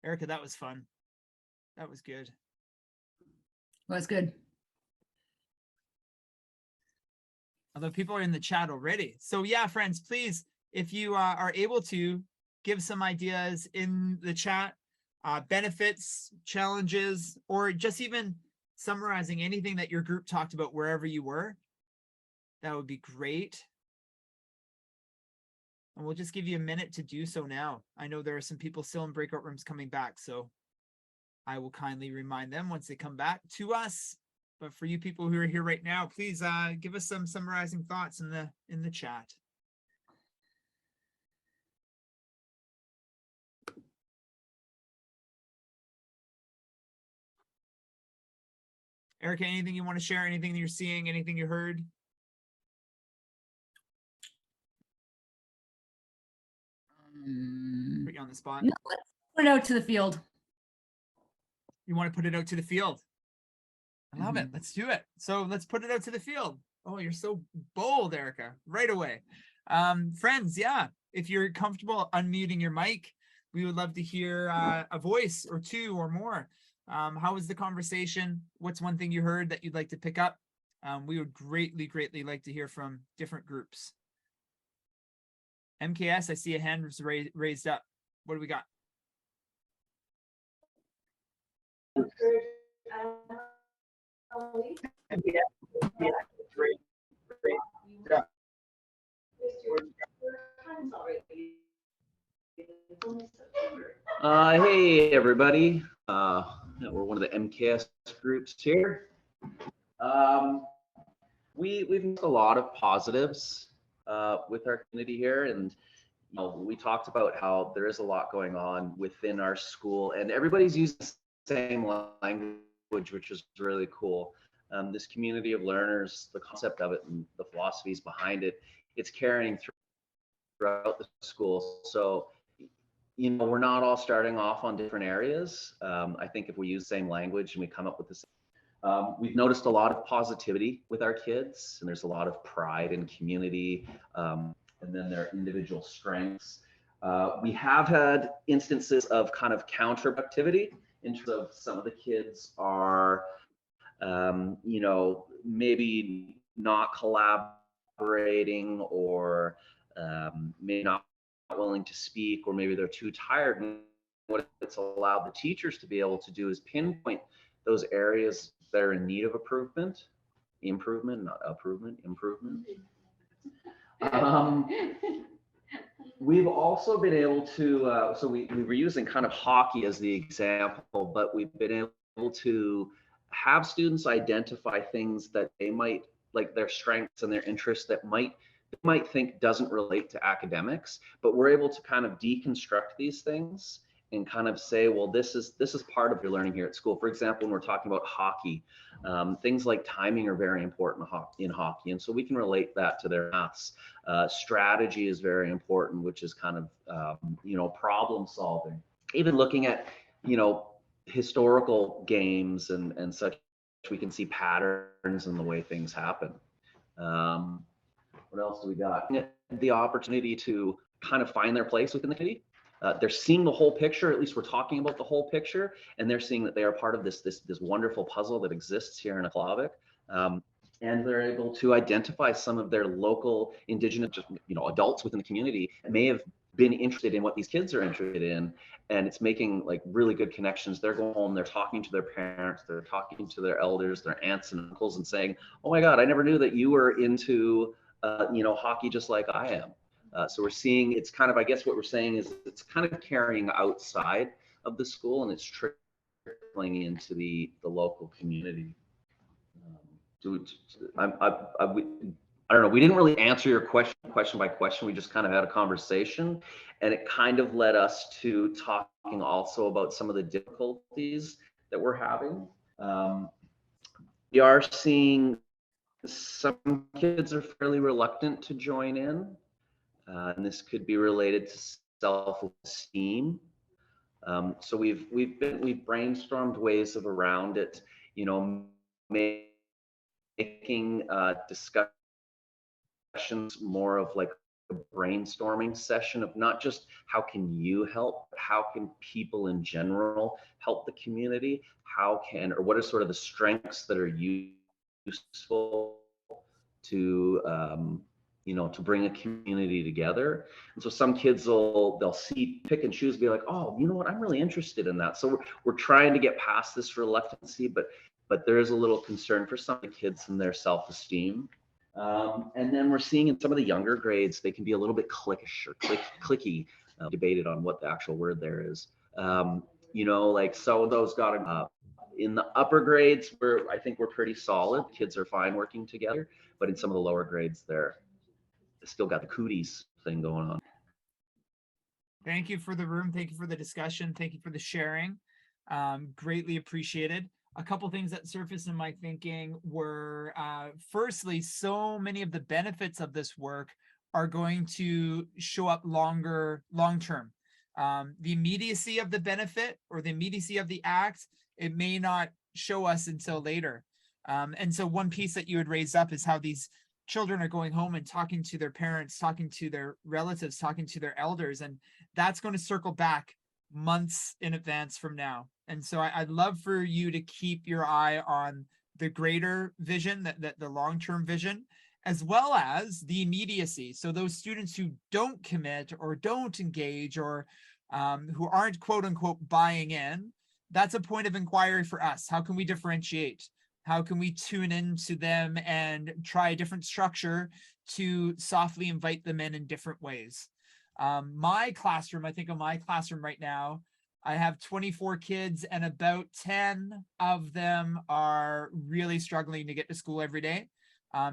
Erica, that was fun. That was good. Was good. Although people are in the chat already. So yeah, friends, please, if you are able to, give some ideas in the chat, benefits, challenges, or just even summarizing anything that your group talked about wherever you were. That would be great. And we'll just give you a minute to do so now. I know there are some people still in breakout rooms coming back, so I will kindly remind them once they come back to us. But for you people who are here right now, please give us some summarizing thoughts in the chat. Erica, anything you want to share? Anything that you're seeing? Anything you heard? Put you on the spot. No, let's put it out to the field. You want to put it out to the field? I love it. Let's do it. So let's put it out to the field. Oh, you're so bold, Erica. Right away. Friends, yeah, if you're comfortable unmuting your mic, we would love to hear a voice or two or more. How was the conversation? What's one thing you heard that you'd like to pick up? We would greatly like to hear from different groups. MKS, I see a hand was raised up. What do we got? Hey everybody, we're one of the MKS groups here. We've made a lot of positives with our community here, and we talked about how there is a lot going on within our school, and everybody's using the same language, which is really cool. This community of learners, the concept of it and the philosophies behind it, it's carrying throughout the school. So we're not all starting off on different areas. I think if we use the same language and we come up with this, we've noticed a lot of positivity with our kids, and there's a lot of pride and community, and then their individual strengths. We have had instances of kind of counterproductivity in terms of some of the kids are, maybe not collaborating, or maybe not willing to speak, or maybe they're too tired. And what it's allowed the teachers to be able to do is pinpoint those areas that are in need of improvement. We've also been able to, so we were using kind of hockey as the example, but we've been able to have students identify things that they might, like their strengths and their interests that might think doesn't relate to academics, but we're able to kind of deconstruct these things and kind of say, well, this is part of your learning here at school. For example, when we're talking about hockey, things like timing are very important in hockey, and so we can relate that to their maths. Strategy is very important, which is kind of problem solving. Even looking at historical games and such, we can see patterns in the way things happen. What else do we got? The opportunity to kind of find their place within the community. They're seeing the whole picture, at least we're talking about the whole picture, and they're seeing that they are part of this wonderful puzzle that exists here in Aklavik. And they're able to identify some of their local indigenous, adults within the community that may have been interested in what these kids are interested in, and it's making like really good connections. They're going home, they're talking to their parents, they're talking to their elders, their aunts and uncles, and saying, oh my God, I never knew that you were into hockey just like I am. So we're seeing, it's kind of, I guess what we're saying is it's kind of carrying outside of the school, and it's trickling into the local community. I don't know, we didn't really answer your question by question. We just kind of had a conversation, and it kind of led us to talking also about some of the difficulties that we're having. We are seeing some kids are fairly reluctant to join in, and this could be related to self-esteem. So we've brainstormed ways of around it, making discussions more of like a brainstorming session of not just how can you help, but how can people in general help the community? Or what are sort of the strengths that are useful to to bring a community together? And so some kids they'll pick and choose, be like, oh, you know what, I'm really interested in that. So we're trying to get past this reluctancy, but there is a little concern for some kids and their self-esteem. And then we're seeing in some of the younger grades, they can be a little bit clickish or clicky, debated on what the actual word there is. You know, like some of those got in the upper grades I think we're pretty solid. Kids are fine working together, but in some of the lower grades, they're still got the cooties thing going on. Thank you for the room. Thank you for the discussion. Thank you for the sharing. Greatly appreciated. A couple things that surfaced in my thinking were, firstly, so many of the benefits of this work are going to show up long term. The immediacy of the benefit or the immediacy of the act, it may not show us until later. And so one piece that you had raised up is how these children are going home and talking to their parents, talking to their relatives, talking to their elders, and that's going to circle back months in advance from now. And so I'd love for you to keep your eye on the greater vision, that the long-term vision, as well as the immediacy. So those students who don't commit or don't engage or who aren't quote unquote buying in, that's a point of inquiry for us. How can we differentiate? How can we tune into them and try a different structure to softly invite them in different ways? My classroom, I think of my classroom right now, I have 24 kids and about 10 of them are really struggling to get to school every day.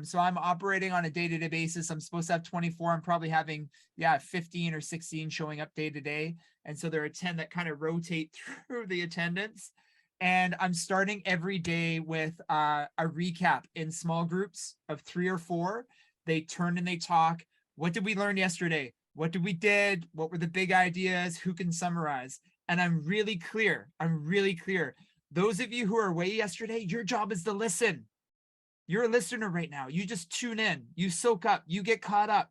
So I'm operating on a day-to-day basis. I'm supposed to have 24. I'm probably having, 15 or 16 showing up day to day. And so there are 10 that kind of rotate through the attendance. And I'm starting every day with a recap in small groups of 3 or 4. They turn and they talk. What did we learn yesterday? What did we did? What were the big ideas? Who can summarize? And I'm really clear. Those of you who were away yesterday, your job is to listen. You're a listener right now. You just tune in, you soak up, you get caught up.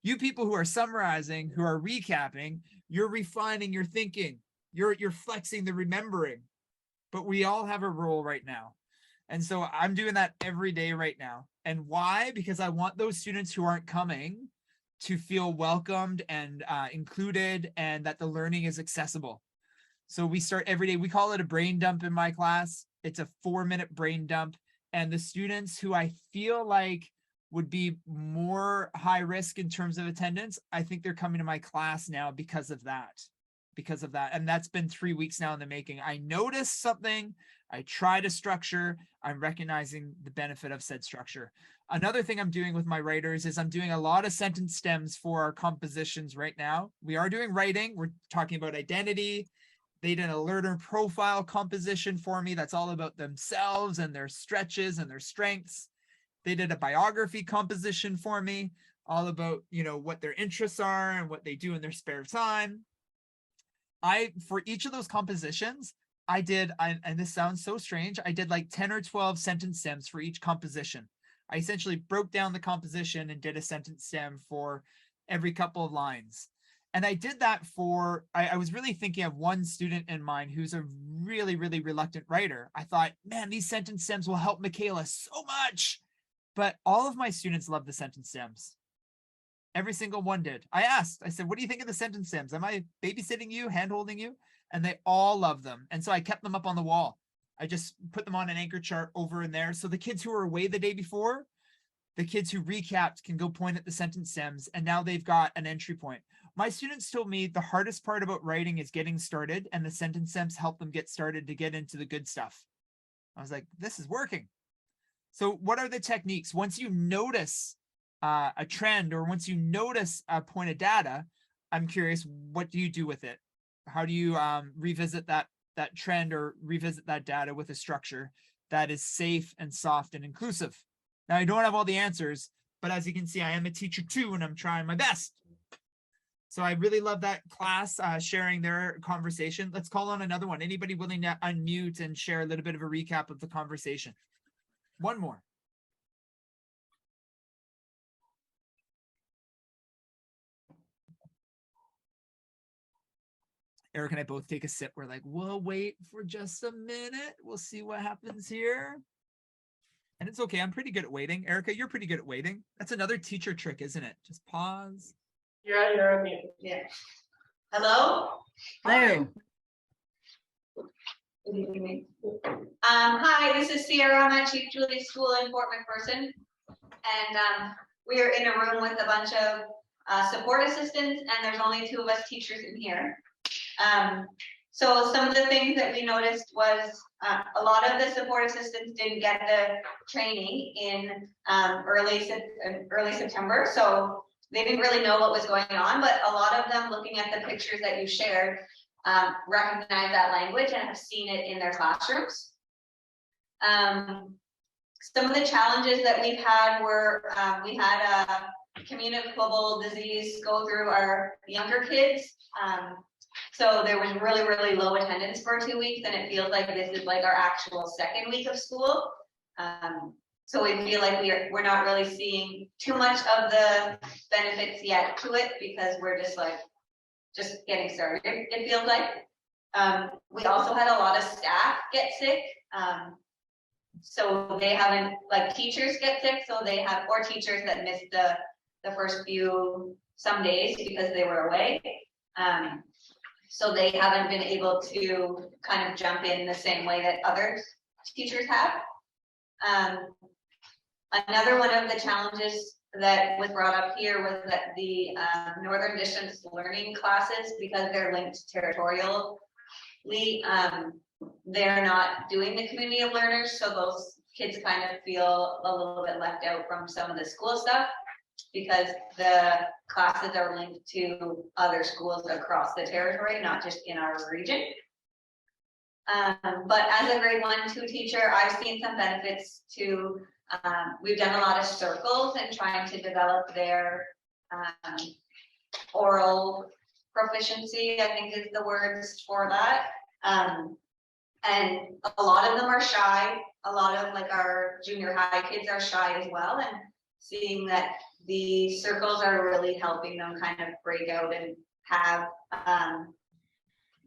You people who are summarizing, who are recapping, you're refining your thinking. You're flexing the remembering. But we all have a role right now. And so I'm doing that every day right now. And why? Because I want those students who aren't coming to feel welcomed and included, and that the learning is accessible. So we start every day. We call it a brain dump in my class. It's a 4-minute brain dump. And the students who I feel like would be more high risk in terms of attendance, I think they're coming to my class now because of that. And that's been 3 weeks now in the making. I noticed something, I try to structure, I'm recognizing the benefit of said structure. Another thing I'm doing with my writers is I'm doing a lot of sentence stems for our compositions right now. We are doing writing. We're talking about identity. They did a learner profile composition for me. That's all about themselves and their stretches and their strengths. They did a biography composition for me, all about, what their interests are and what they do in their spare time. For each of those compositions, I did, and this sounds so strange, I did like 10 or 12 sentence stems for each composition. I essentially broke down the composition and did a sentence stem for every couple of lines. And I did that I was really thinking of one student in mind who's a really, really reluctant writer. I thought, man, these sentence stems will help Michaela so much. But all of my students love the sentence stems. Every single one did. I said, what do you think of the sentence stems? Am I babysitting you, hand-holding you? And they all love them. And so I kept them up on the wall. I just put them on an anchor chart over in there. So the kids who were away the day before, the kids who recapped can go point at the sentence stems, and now they've got an entry point. My students told me the hardest part about writing is getting started, and the sentence stems help them get started to get into the good stuff. I was like, this is working. So what are the techniques? Once you notice a trend, or once you notice a point of data, I'm curious, what do you do with it? How do you revisit that trend or revisit that data with a structure that is safe and soft and inclusive? Now, I don't have all the answers, but as you can see, I am a teacher too, and I'm trying my best. So I really love that class sharing their conversation. Let's call on another one. Anybody willing to unmute and share a little bit of a recap of the conversation? One more. Eric and I both take a sip. We're like, we'll wait for just a minute. We'll see what happens here. And it's okay. I'm pretty good at waiting. Erica, you're pretty good at waiting. That's another teacher trick, isn't it? Just pause. You're on mute. Yeah. Hello? Hello. Good evening. Hi, this is Sierra. I'm at Chief Julie School in Fort McPherson. and we are in a room with a bunch of support assistants, and there's only 2 of us teachers in here. So some of the things that we noticed was a lot of the support assistants didn't get the training in early September, so they didn't really know what was going on, but a lot of them, looking at the pictures that you shared, recognize that language and have seen it in their classrooms. Some of the challenges that we've had were we had a communicable disease go through our younger kids. So there was really, really low attendance for 2 weeks, and it feels like this is like our actual 2nd week of school. So we feel like we're not really seeing too much of the benefits yet to it, because we're just getting started, it feels like. We also had a lot of staff get sick. So they haven't, like, teachers get sick, so they have, or teachers that missed the first some days because they were away. So they haven't been able to kind of jump in the same way that other teachers have. Another one of the challenges that was brought up here was that the Northern Distance Learning classes, because they're linked territorially, they're not doing the community of learners, so those kids kind of feel a little bit left out from some of the school stuff, because the classes are linked to other schools across the territory, not just in our region. But as a grade 1-2 teacher, I've seen some benefits to, we've done a lot of circles and trying to develop their oral proficiency, I think is the words for that. And a lot of them are shy. A lot of, like, our junior high kids are shy as well, and seeing that the circles are really helping them kind of break out and have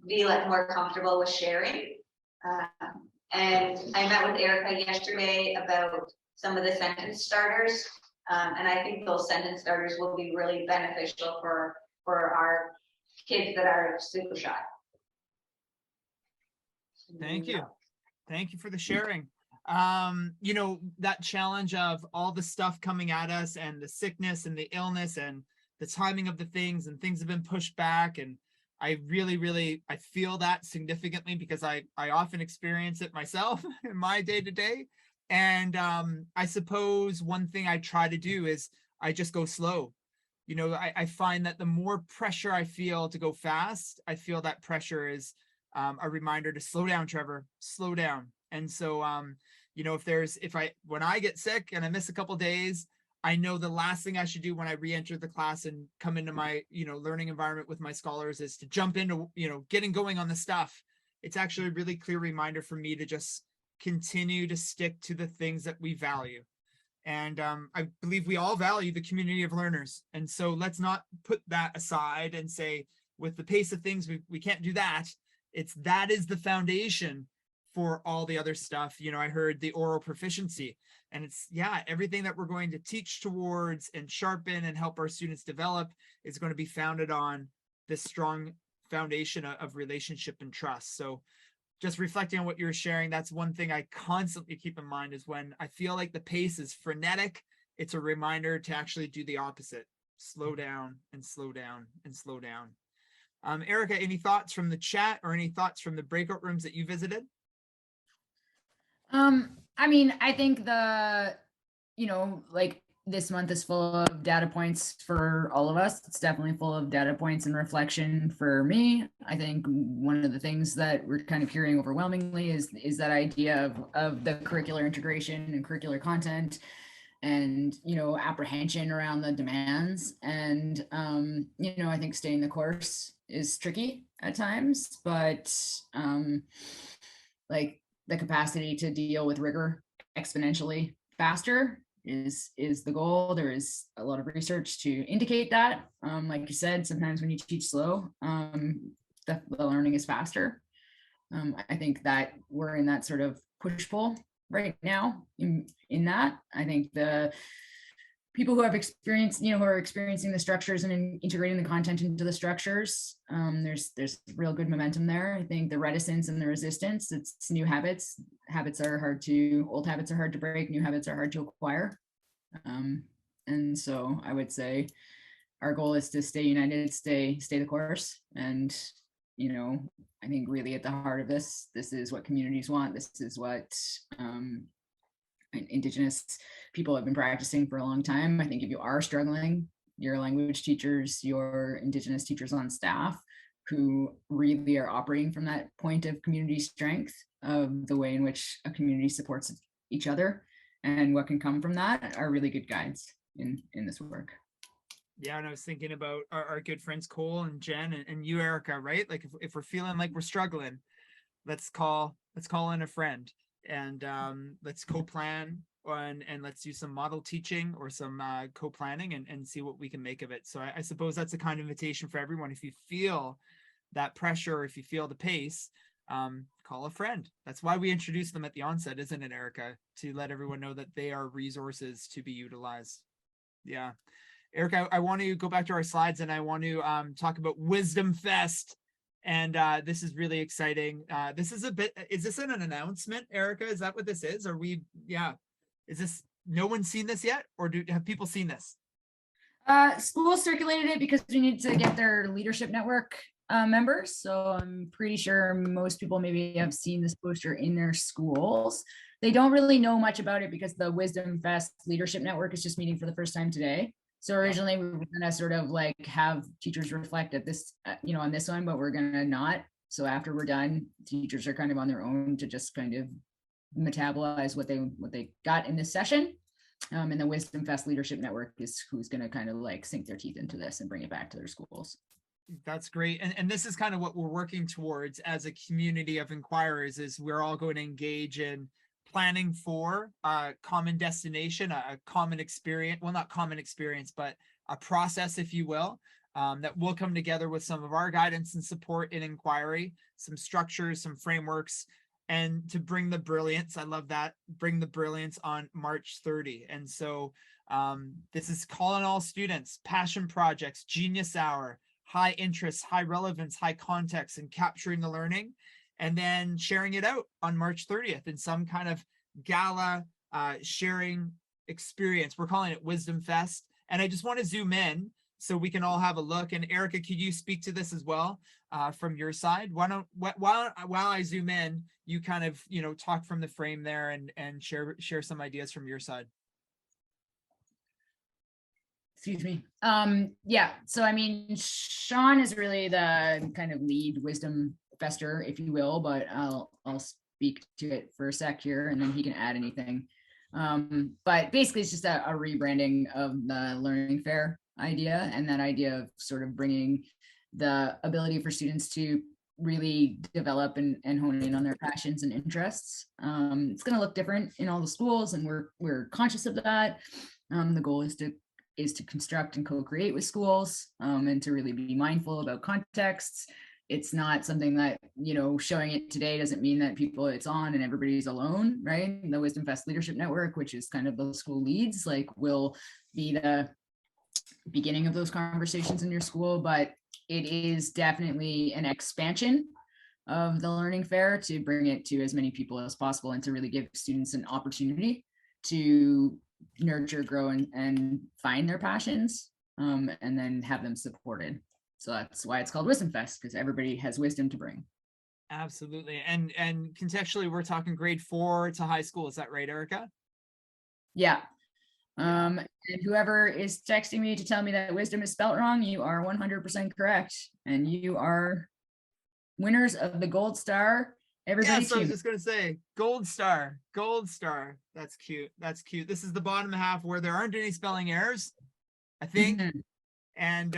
be like more comfortable with sharing. And I met with Erica yesterday about some of the sentence starters, and I think those sentence starters will be really beneficial for our kids that are super shy. Thank you. Thank you for the sharing. You know, that challenge of all the stuff coming at us, and the sickness and the illness and the timing of the things, and things have been pushed back. And I really, I feel that significantly, because I often experience it myself in my day-to-day. And I suppose one thing I try to do is I just go slow. You know, I find that the more pressure I feel to go fast, I feel that pressure is a reminder to slow down, Trevor, slow down. And so, you know, when I get sick and I miss a couple days, I know the last thing I should do when I re-enter the class and come into my, you know, learning environment with my scholars is to jump into, you know, getting going on the stuff. It's actually a really clear reminder for me to just continue to stick to the things that we value. And I believe we all value the community of learners. And so let's not put that aside and say, with the pace of things, we can't do that. That is the foundation for all the other stuff. You know, I heard the oral proficiency, and everything that we're going to teach towards and sharpen and help our students develop is going to be founded on this strong foundation of relationship and trust. So just reflecting on what you're sharing, that's one thing I constantly keep in mind, is when I feel like the pace is frenetic, it's a reminder to actually do the opposite. Slow down and slow down and slow down. Erica, any thoughts from the chat or any thoughts from the breakout rooms that you visited? I mean, I think like this month is full of data points for all of us. It's definitely full of data points and reflection for me. I think one of the things that we're kind of hearing overwhelmingly is that idea of the curricular integration and curricular content, and, you know, apprehension around the demands. And, you know, I think staying the course is tricky at times, but like the capacity to deal with rigor exponentially faster is the goal. There is a lot of research to indicate that. Like you said, sometimes when you teach slow, the learning is faster. I think that we're in that sort of push-pull right now in that. I think the people who have experience, you know, who are experiencing the structures and integrating the content into the structures, there's real good momentum there. I think the reticence and the resistance, it's new habits. Old habits are hard to break, new habits are hard to acquire. And so I would say our goal is to stay united, stay the course. And, you know, I think really at the heart of this is what communities want. This is what Indigenous people have been practicing for a long time. I think if you are struggling, your language teachers, your Indigenous teachers on staff who really are operating from that point of community strength, of the way in which a community supports each other and what can come from that, are really good guides in this work. Yeah, and I was thinking about our good friends Cole and Jen and you, Erica, right? Like if we're feeling like we're struggling, let's call in a friend and let's co-plan and let's do some model teaching or some co-planning and see what we can make of it. So I suppose that's a kind of invitation for everyone. If you feel that pressure, if you feel the pace, call a friend. That's why we introduce them at the onset, isn't it, Erica? To let everyone know that they are resources to be utilized. Yeah. Erica, I want to go back to our slides and I want to talk about Wisdom Fest. And this is really exciting. This is is this an announcement, Erica? Is that what this is? Is this, no one's seen this yet? Or have people seen this? School circulated it because we need to get their leadership network members. So I'm pretty sure most people maybe have seen this poster in their schools. They don't really know much about it because the Wisdom Fest leadership network is just meeting for the first time today. So originally we were gonna sort of like have teachers reflect at this, on this one, but we're gonna not. So after we're done, teachers are kind of on their own to just kind of metabolize what they got in this session. And the Wisdom Fest Leadership Network is who's gonna kind of like sink their teeth into this and bring it back to their schools. That's great. And this is kind of what we're working towards as a community of inquirers, is we're all going to engage in planning for a common destination, a common experience, well, not common experience, but a process, if you will, that will come together with some of our guidance and support in inquiry, some structures, some frameworks, and to bring the brilliance. I love that. Bring the brilliance on March 30. And so this is calling all students, passion projects, genius hour, high interest, high relevance, high context, and capturing the learning, and then sharing it out on March 30th in some kind of gala sharing experience. We're calling it Wisdom Fest. And I just want to zoom in so we can all have a look. And Erica, could you speak to this as well from your side? While I zoom in, you kind of, talk from the frame there and share some ideas from your side. Excuse me. Yeah, so I mean, Sean is really the kind of lead wisdom fester, if you will, but I'll speak to it for a sec here and then he can add anything. But basically it's just a rebranding of the learning fair idea, and that idea of sort of bringing the ability for students to really develop and hone in on their passions and interests. It's going to look different in all the schools, and we're conscious of that. The goal is to construct and co-create with schools, and to really be mindful about contexts. It's not something that, showing it today doesn't mean that it's on and everybody's alone, right? The Wisdom Fest Leadership Network, which is kind of the school leads, will be the beginning of those conversations in your school, but it is definitely an expansion of the learning fair to bring it to as many people as possible and to really give students an opportunity to nurture, grow, and find their passions, and then have them supported. So that's why it's called Wisdom Fest, because everybody has wisdom to bring. Absolutely. And contextually, we're talking grade 4 to high school. Is that right, Erica? Yeah. And whoever is texting me to tell me that wisdom is spelt wrong, you are 100% correct. And you are winners of the gold star. Everybody, yes, I was just going to say gold star. That's cute. This is the bottom half where there aren't any spelling errors, I think. Mm-hmm. And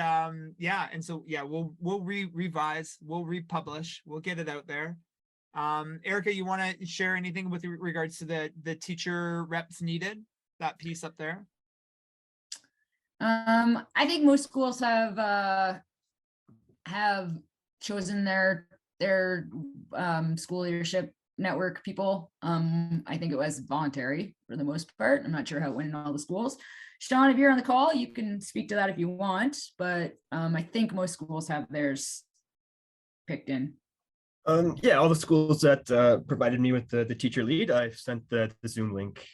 we'll revise, we'll republish, we'll get it out there. Erica, you want to share anything with regards to the teacher reps needed, that piece up there? I think most schools have chosen their school leadership network people. I think it was voluntary for the most part. I'm not sure how it went in all the schools. Sean, if you're on the call, you can speak to that if you want, but I think most schools have theirs picked in. Yeah, all the schools that provided me with the teacher lead, I've sent the Zoom link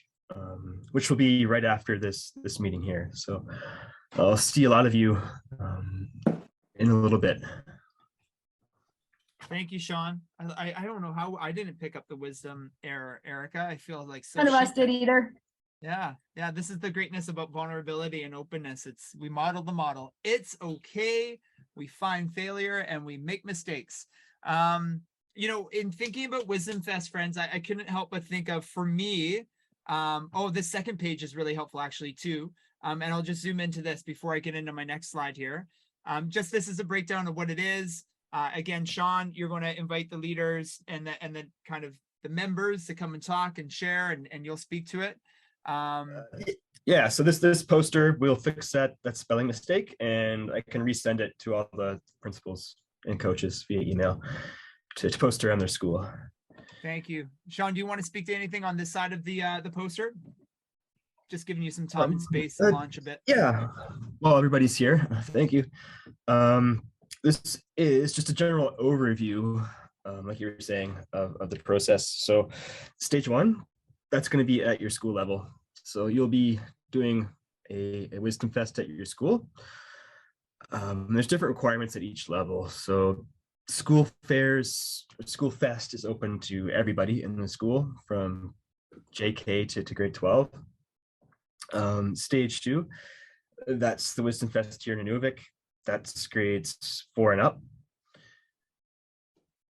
which will be right after this meeting here. So I'll see a lot of you in a little bit. Thank you, Sean. I don't know how I didn't pick up the wisdom error, Erica. I feel like so None of us sheep- did either. Yeah, yeah. This is the greatness about vulnerability and openness. It's we model the model. It's okay. We find failure and we make mistakes. In thinking about Wisdom Fest, friends, I couldn't help but think of, for me, this second page is really helpful actually too. And I'll just zoom into this before I get into my next slide here. Just this is a breakdown of what it is. Again, Sean, you're going to invite the leaders and the kind of the members to come and talk and share, and you'll speak to it. Yeah, so this poster will fix that spelling mistake, and I can resend it to all the principals and coaches via email to post around their school. Thank you. Sean, do you want to speak to anything on this side of the poster? Just giving you some time and space to launch a bit. Yeah, well, everybody's here. Thank you. This is just a general overview, like you were saying, of the process. So stage one, that's going to be at your school level. So you'll be doing a Wisdom Fest at your school. There's different requirements at each level. So school fairs, school fest is open to everybody in the school from JK to grade 12. Stage two, that's the Wisdom Fest here in Nunavik. That's grades 4 and up.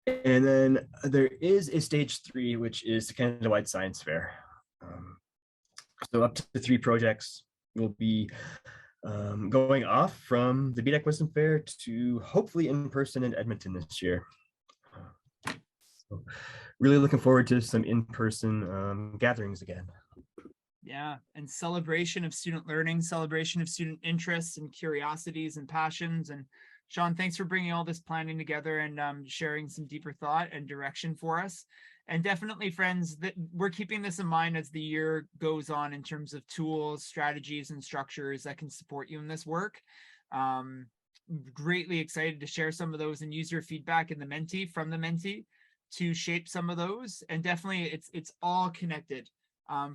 And then there is a stage 3, which is the Canada-wide Science Fair. So up to 3 projects will be going off from the BDDEC Wisdom Fair to hopefully in person in Edmonton this year. So really looking forward to some in-person gatherings again. Yeah, and celebration of student learning, celebration of student interests and curiosities and passions. And Sean, thanks for bringing all this planning together and sharing some deeper thought and direction for us. And definitely, friends, that we're keeping this in mind as the year goes on in terms of tools, strategies, and structures that can support you in this work. Greatly excited to share some of those and use your feedback in the mentee from the mentee to shape some of those. And definitely, it's all connected.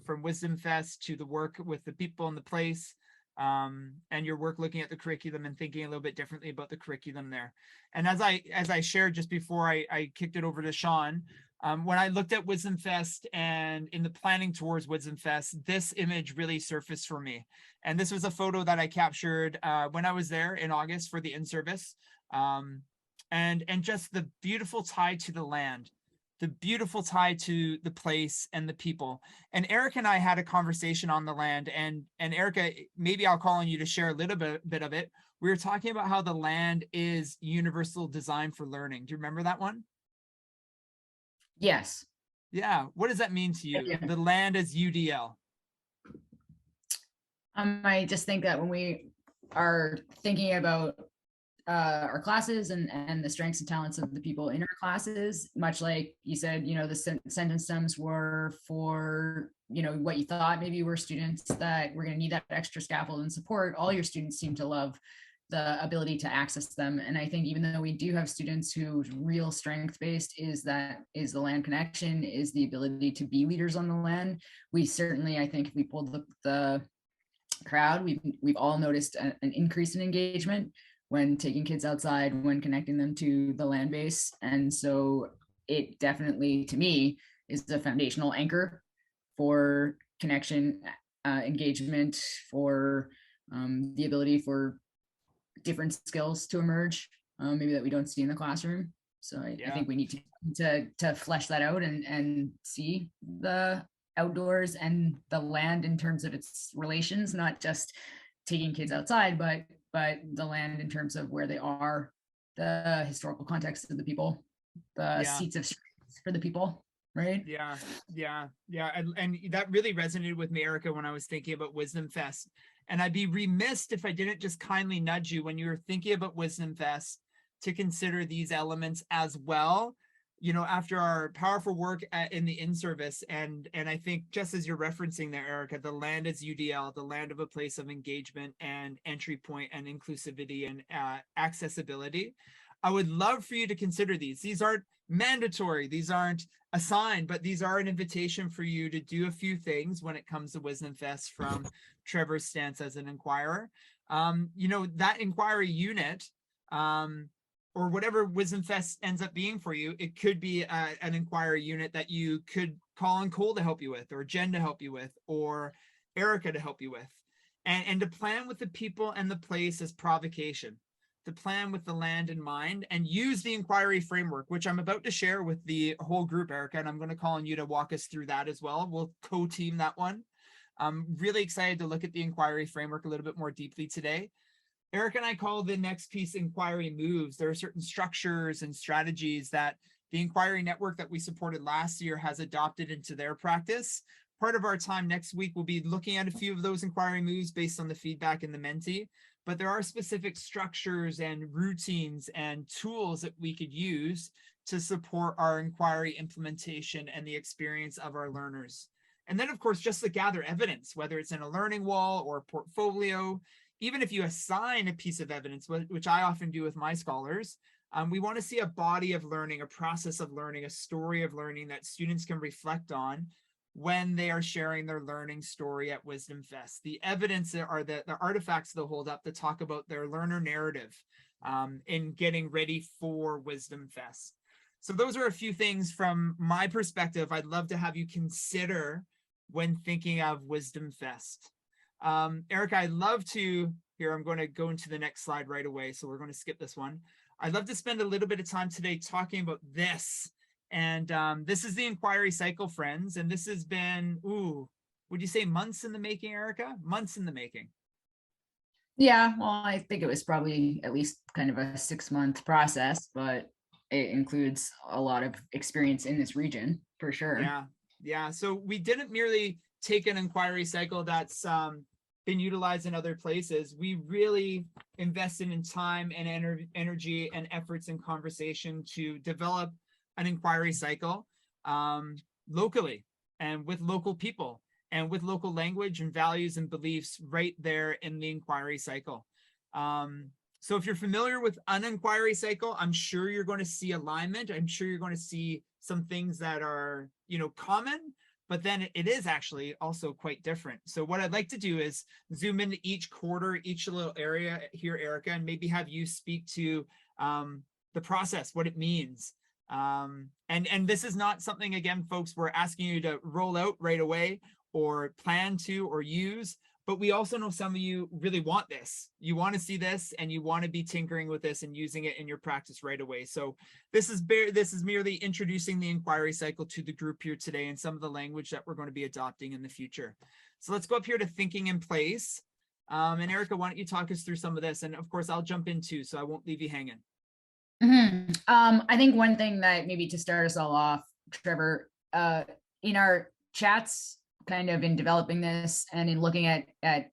From Wisdom Fest to the work with the people in the place, and your work looking at the curriculum and thinking a little bit differently about the curriculum there. And as I shared just before I kicked it over to Sean, when I looked at Wisdom Fest and in the planning towards Wisdom Fest, this image really surfaced for me. And this was a photo that I captured when I was there in August for the in-service, and just the beautiful tie to the land, the beautiful tie to the place and the people. And Erica and I had a conversation on the land, and Erica, maybe I'll call on you to share a little bit of it. We were talking about how the land is universal design for learning. Do you remember that one? Yes. Yeah. What does that mean to you? The land is UDL. I just think that when we are thinking about our classes and the strengths and talents of the people in our classes, much like you said, the sentence stems were for, what you thought maybe were students that were going to need that extra scaffold and support. All your students seem to love the ability to access them. And I think even though we do have students whose real strength based is the land connection, is the ability to be leaders on the land, we certainly, I think if we pulled the crowd, we've all noticed an increase in engagement when taking kids outside, when connecting them to the land base. And so it definitely, to me, is a foundational anchor for connection, engagement, for the ability for different skills to emerge, maybe that we don't see in the classroom. So I think we need to flesh that out and see the outdoors and the land in terms of its relations, not just taking kids outside, but the land in terms of where they are, the historical context of the people, the seats of strength for the people, right? Yeah. And that really resonated with me, Erica, when I was thinking about Wisdom Fest. And I'd be remiss if I didn't just kindly nudge you when you were thinking about Wisdom Fest to consider these elements as well, after our powerful work in the in-service. And I think just as you're referencing there, Erica, the land is UDL, the land of a place of engagement and entry point and inclusivity and accessibility. I would love for you to consider these. These aren't mandatory, these aren't assigned, but these are an invitation for you to do a few things when it comes to Wisdom Fest from Trevor's stance as an inquirer. You know, that inquiry unit, or whatever Wisdom Fest ends up being for you, it could be an inquiry unit that you could call on Cole to help you with, or Jen to help you with, or Erica to help you with. And to plan with the people and the place as provocation, to plan with the land in mind, and use the inquiry framework, which I'm about to share with the whole group, Erica, and I'm going to call on you to walk us through that as well. We'll co-team that one. I'm really excited to look at the inquiry framework a little bit more deeply today. Eric and I call the next piece inquiry moves. There are certain structures and strategies that the inquiry network that we supported last year has adopted into their practice. Part of our time next week will be looking at a few of those inquiry moves based on the feedback in the Menti, but there are specific structures and routines and tools that we could use to support our inquiry implementation and the experience of our learners. And then, of course, just to gather evidence, whether it's in a learning wall or a portfolio. Even if you assign a piece of evidence, which I often do with my scholars, we want to see a body of learning, a process of learning, a story of learning that students can reflect on when they are sharing their learning story at Wisdom Fest. The evidence are the artifacts they'll hold up to talk about their learner narrative in getting ready for Wisdom Fest. So those are a few things from my perspective I'd love to have you consider when thinking of Wisdom Fest. Erica, I'd love to, here, I'm going to go into the next slide right away. So we're going to skip this one. I'd love to spend a little bit of time today talking about this. And this is the inquiry cycle, friends. And this has been, would you say months in the making, Erica? Months in the making. Yeah, well, I think it was probably at least kind of a 6-month process, but it includes a lot of experience in this region for sure. Yeah. So we didn't merely take an inquiry cycle that's been utilized in other places. We really invested in time and energy and efforts and conversation to develop an inquiry cycle locally and with local people and with local language and values and beliefs right there in the inquiry cycle. So if you're familiar with an inquiry cycle, I'm sure you're going to see alignment. I'm sure you're going to see some things that are, common, but then it is actually also quite different. So what I'd like to do is zoom into each quarter, each little area here, Erica, and maybe have you speak to the process, what it means. And this is not something, again, folks, we're asking you to roll out right away or plan to or use, but we also know some of you really want this. You want to see this and you want to be tinkering with this and using it in your practice right away. So this is merely introducing the inquiry cycle to the group here today and some of the language that we're going to be adopting in the future. So let's go up here to thinking in place. And Erica, why don't you talk us through some of this? And of course, I'll jump in too, so I won't leave you hanging. I think one thing that maybe to start us all off, Trevor, in our chats, kind of in developing this and in looking at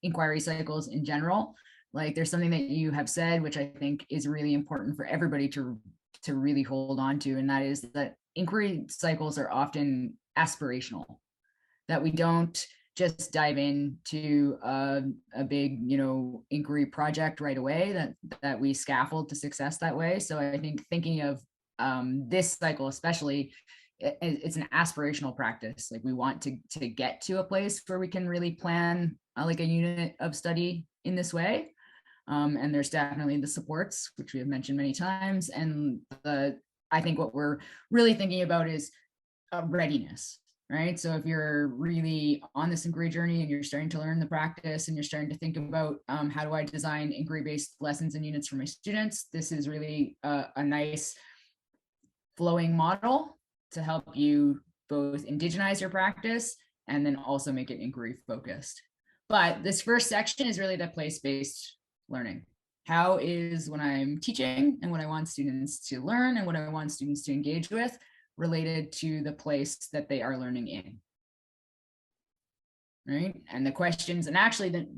inquiry cycles in general, like there's something that you have said, which I think is really important for everybody to really hold on to. And that is that inquiry cycles are often aspirational, that we don't just dive into a big, inquiry project right away, that we scaffold to success that way. So I think thinking of this cycle, especially, it's an aspirational practice. Like we want to get to a place where we can really plan like a unit of study in this way. And there's definitely the supports, which we have mentioned many times. And I think what we're really thinking about is readiness, right? So if you're really on this inquiry journey and you're starting to learn the practice and you're starting to think about how do I design inquiry-based lessons and units for my students, this is really a nice flowing model to help you both indigenize your practice and then also make it inquiry focused. But this first section is really the place-based learning. How is when I'm teaching and what I want students to learn and what I want students to engage with related to the place that they are learning in, right? And the questions, and actually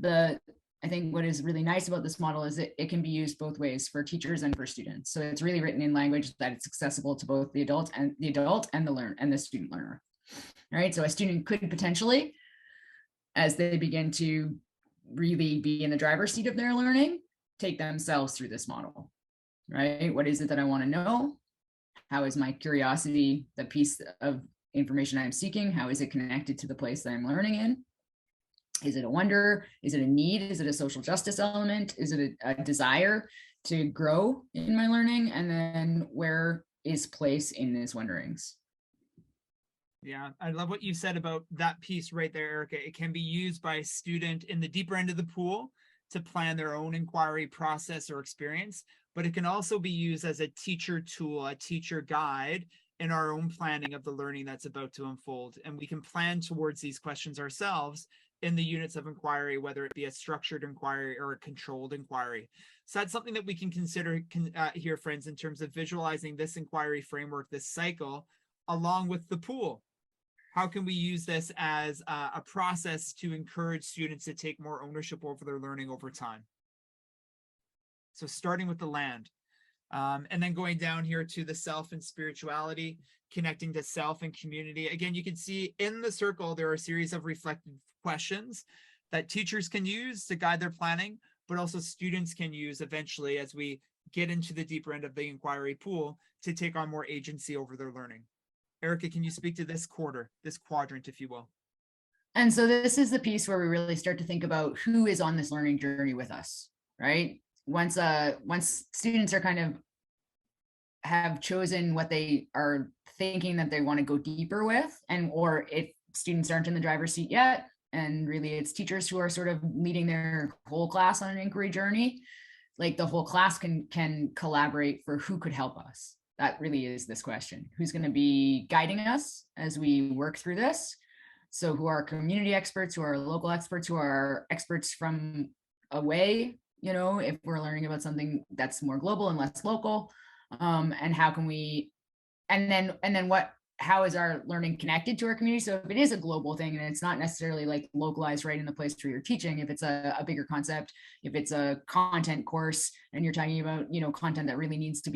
I think what is really nice about this model is that it can be used both ways for teachers and for students. So it's really written in language that it's accessible to both the adult and the student learner, right? So a student could potentially, as they begin to really be in the driver's seat of their learning, take themselves through this model. right? What is it that I want to know? How is my curiosity, the piece of information I'm seeking, how is it connected to the place that I'm learning in? Is it a wonder? Is it a need? Is it a social justice element? Is it a desire to grow in my learning? And then where is place in these wonderings? Yeah, I love what you said about that piece right there, Erica. It can be used by a student in the deeper end of the pool to plan their own inquiry process or experience, but it can also be used as a teacher tool, a teacher guide in our own planning of the learning that's about to unfold. And we can plan towards these questions ourselves in the units of inquiry, whether it be a structured inquiry or a controlled inquiry. So that's something that we can consider here, friends, in terms of visualizing this inquiry framework, this cycle, along with the pool. How can we use this as a process to encourage students to take more ownership over their learning over time? So starting with the land, and then going down here to the self and spirituality, connecting to self and community. Again, you can see in the circle, there are a series of reflective questions that teachers can use to guide their planning, but also students can use eventually as we get into the deeper end of the inquiry pool to take on more agency over their learning. Erica, can you speak to this quarter, this quadrant, if you will? And so this is the piece where we really start to think about who is on this learning journey with us, right? Once students are kind of have chosen what they are thinking that they want to go deeper with, and or if students aren't in the driver's seat yet, and really it's teachers who are sort of leading their whole class on an inquiry journey, like the whole class can collaborate for who could help us. That really is this question. Who's going to be guiding us as we work through this? So who are community experts, who are local experts, who are experts from away, you know, if we're learning about something that's more global and less local, and how can we, and then how is our learning connected to our community? So if it is a global thing and it's not necessarily like localized right in the place where you're teaching, if it's a bigger concept, if it's a content course and you're talking about, you know, content that really needs to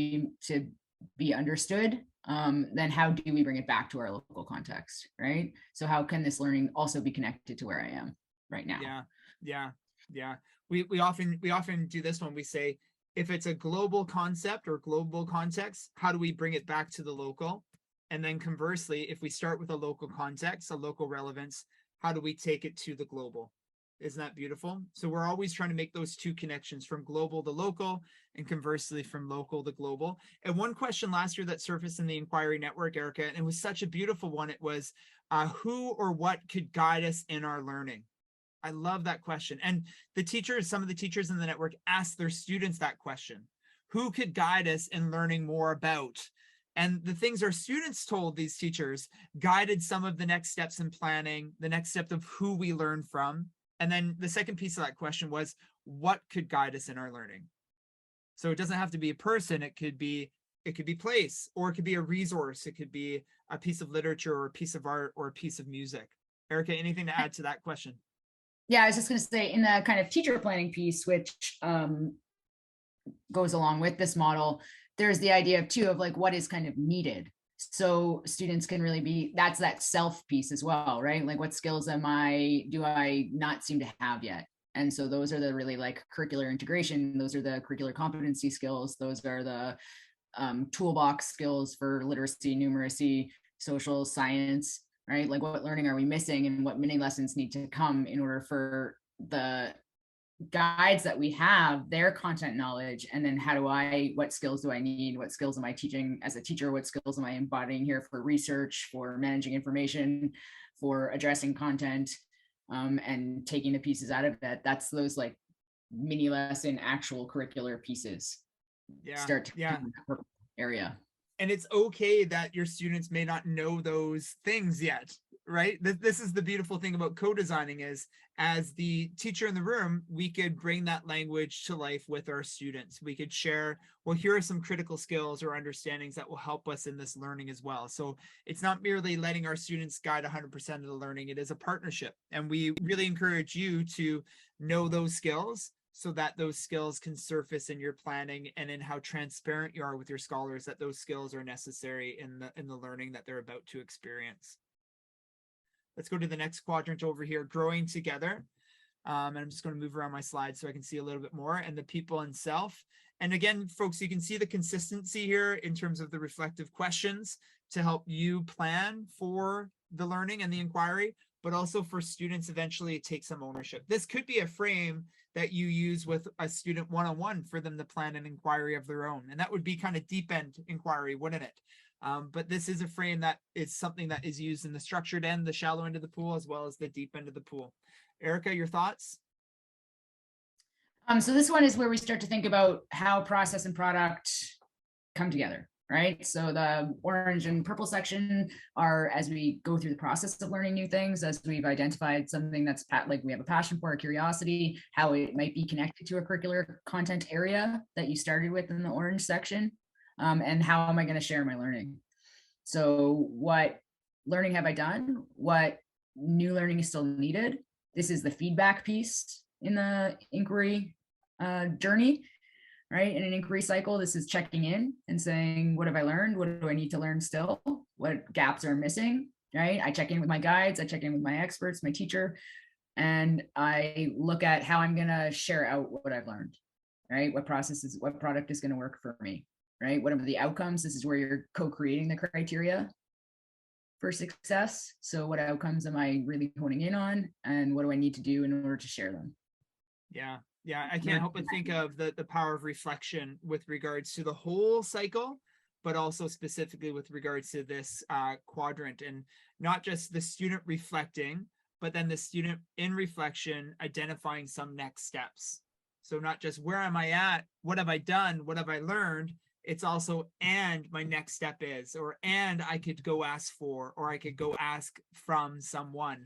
be understood, then how do we bring it back to our local context, right? So how can this learning also be connected to where I am right now? Yeah. We often do this when we say, if it's a global concept or global context, how do we bring it back to the local? And then conversely, if we start with a local context, a local relevance, how do we take it to the global? Isn't that beautiful? So we're always trying to make those two connections from global to local and conversely from local to global. And one question last year that surfaced in the inquiry network, Erica, and it was such a beautiful one. It was who or what could guide us in our learning? I love that question. And some of the teachers in the network asked their students that question. Who could guide us in learning more about? And the things our students told these teachers guided some of the next steps in planning, the next step of who we learn from. And then the second piece of that question was, what could guide us in our learning? So it doesn't have to be a person. It could be place, or it could be a resource. It could be a piece of literature or a piece of art or a piece of music. Erica, anything to add to that question? Yeah, I was just going to say, in the kind of teacher planning piece, which goes along with this model, there's the idea of like what is kind of needed. So students can really that's that self piece as well, right? Like what skills do I not seem to have yet? And so those are the really like curricular integration. Those are the curricular competency skills. Those are the toolbox skills for literacy, numeracy, social science, right? Like what learning are we missing and what mini lessons need to come in order for the guides that we have, their content knowledge, and then what skills do I need? What skills am I teaching as a teacher? What skills am I embodying here for research, for managing information, for addressing content, and taking the pieces out of that? That's those like mini lesson actual curricular pieces. Area. And it's okay that your students may not know those things yet, right? This is the beautiful thing about co-designing is, as the teacher in the room, we could bring that language to life with our students. We could share, well, here are some critical skills or understandings that will help us in this learning as well. So it's not merely letting our students guide 100% of the learning. It is a partnership. And we really encourage you to know those skills, so that those skills can surface in your planning and in how transparent you are with your scholars, that those skills are necessary in the learning that they're about to experience. Let's go to the next quadrant over here, growing together. And I'm just going to move around my slide so I can see a little bit more, and the people and self. And again, folks, you can see the consistency here in terms of the reflective questions to help you plan for the learning and the inquiry, but also for students eventually to take some ownership. This could be a frame that you use with a student one-on-one for them to plan an inquiry of their own. And that would be kind of deep end inquiry, wouldn't it? But this is a frame that is something that is used in the structured end, the shallow end of the pool, as well as the deep end of the pool. Erica, your thoughts? So this one is where we start to think about how process and product come together, right? So the orange and purple section are as we go through the process of learning new things, as we've identified something that's like we have a passion for, a curiosity, how it might be connected to a curricular content area that you started with in the orange section, and how am I going to share my learning? So what learning have I done? What new learning is still needed? This is the feedback piece in the inquiry journey, right? In an inquiry cycle, this is checking in and saying, what have I learned? What do I need to learn still? What gaps are missing, right? I check in with my guides, I check in with my experts, my teacher, and I look at how I'm going to share out what I've learned, right? What processes, what product is going to work for me, right? What are the outcomes? This is where you're co-creating the criteria for success. So what outcomes am I really honing in on, and what do I need to do in order to share them? Yeah. Yeah, I can't help but think of the power of reflection with regards to the whole cycle, but also specifically with regards to this quadrant, and not just the student reflecting, but then the student in reflection identifying some next steps. So not just where am I at, what have I done, what have I learned, it's also and my next step is, or and I could go ask for, or I could go ask from someone.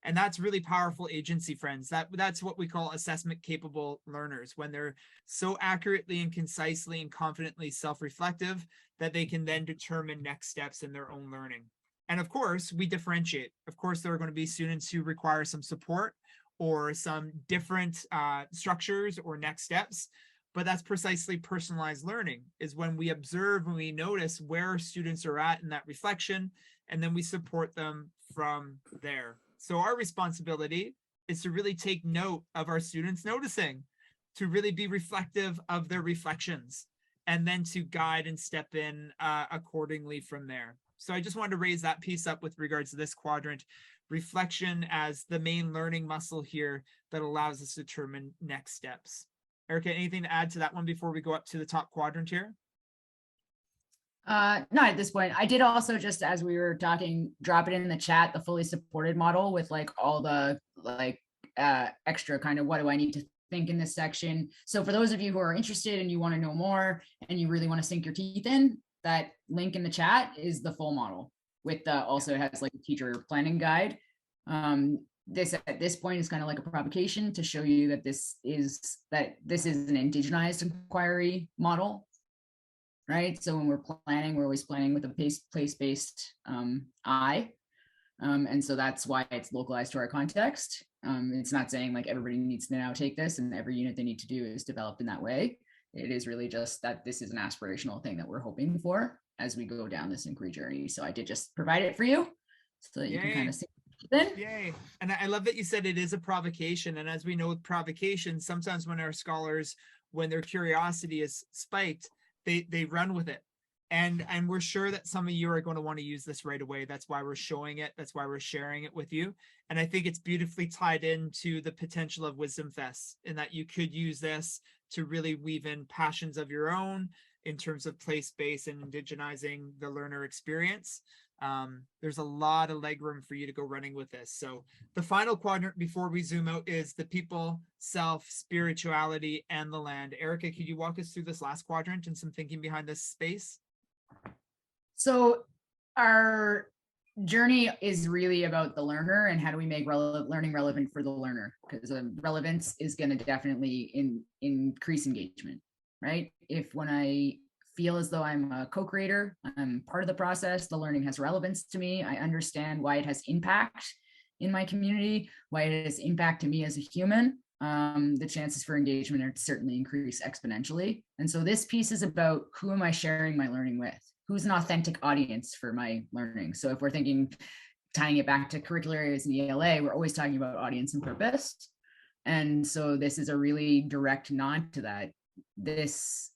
And that's really powerful agency, friends. That's what we call assessment capable learners, when they're so accurately and concisely and confidently self-reflective that they can then determine next steps in their own learning. And of course, we differentiate. Of course, there are going to be students who require some support or some different structures or next steps, but that's precisely personalized learning, is when we observe and we notice where students are at in that reflection, and then we support them from there. So our responsibility is to really take note of our students noticing, to really be reflective of their reflections, and then to guide and step in accordingly from there. So I just wanted to raise that piece up with regards to this quadrant, reflection as the main learning muscle here that allows us to determine next steps. Erica, anything to add to that one before we go up to the top quadrant here? Not at this point. I did also, just as we were talking, drop it in the chat, the fully supported model with like all the extra kind of what do I need to think in this section. So for those of you who are interested and you want to know more and you really want to sink your teeth in, that link in the chat is the full model with also has like a teacher planning guide. This at this point is kind of like a provocation to show you that this is an indigenized inquiry model. Right. So when we're planning, we're always planning with a place-based eye. And so that's why it's localized to our context. It's not saying like everybody needs to now take this and every unit they need to do is developed in that way. It is really just that this is an aspirational thing that we're hoping for as we go down this inquiry journey. So I did just provide it for you so that you can kind of see. Yay. And I love that you said it is a provocation. And as we know with provocation, sometimes when our scholars, when their curiosity is spiked, they run with it. And we're sure that some of you are going to want to use this right away. That's why we're showing it. That's why we're sharing it with you. And I think it's beautifully tied into the potential of Wisdom Fest, in that you could use this to really weave in passions of your own in terms of place-based and indigenizing the learner experience. There's a lot of legroom for you to go running with this. So the final quadrant before we zoom out is the people, self, spirituality, and the land. Erica, could you walk us through this last quadrant and some thinking behind this space? So our journey is really about the learner and how do we make learning relevant for the learner, because relevance is going to definitely increase engagement, right? If when I feel as though I'm a co-creator, I'm part of the process, the learning has relevance to me, I understand why it has impact in my community, why it has impact to me as a human, the chances for engagement are certainly increase exponentially. And so this piece is about who am I sharing my learning with? Who's an authentic audience for my learning? So if we're thinking, tying it back to curricular areas in ELA, we're always talking about audience and purpose. And so this is a really direct nod to that. This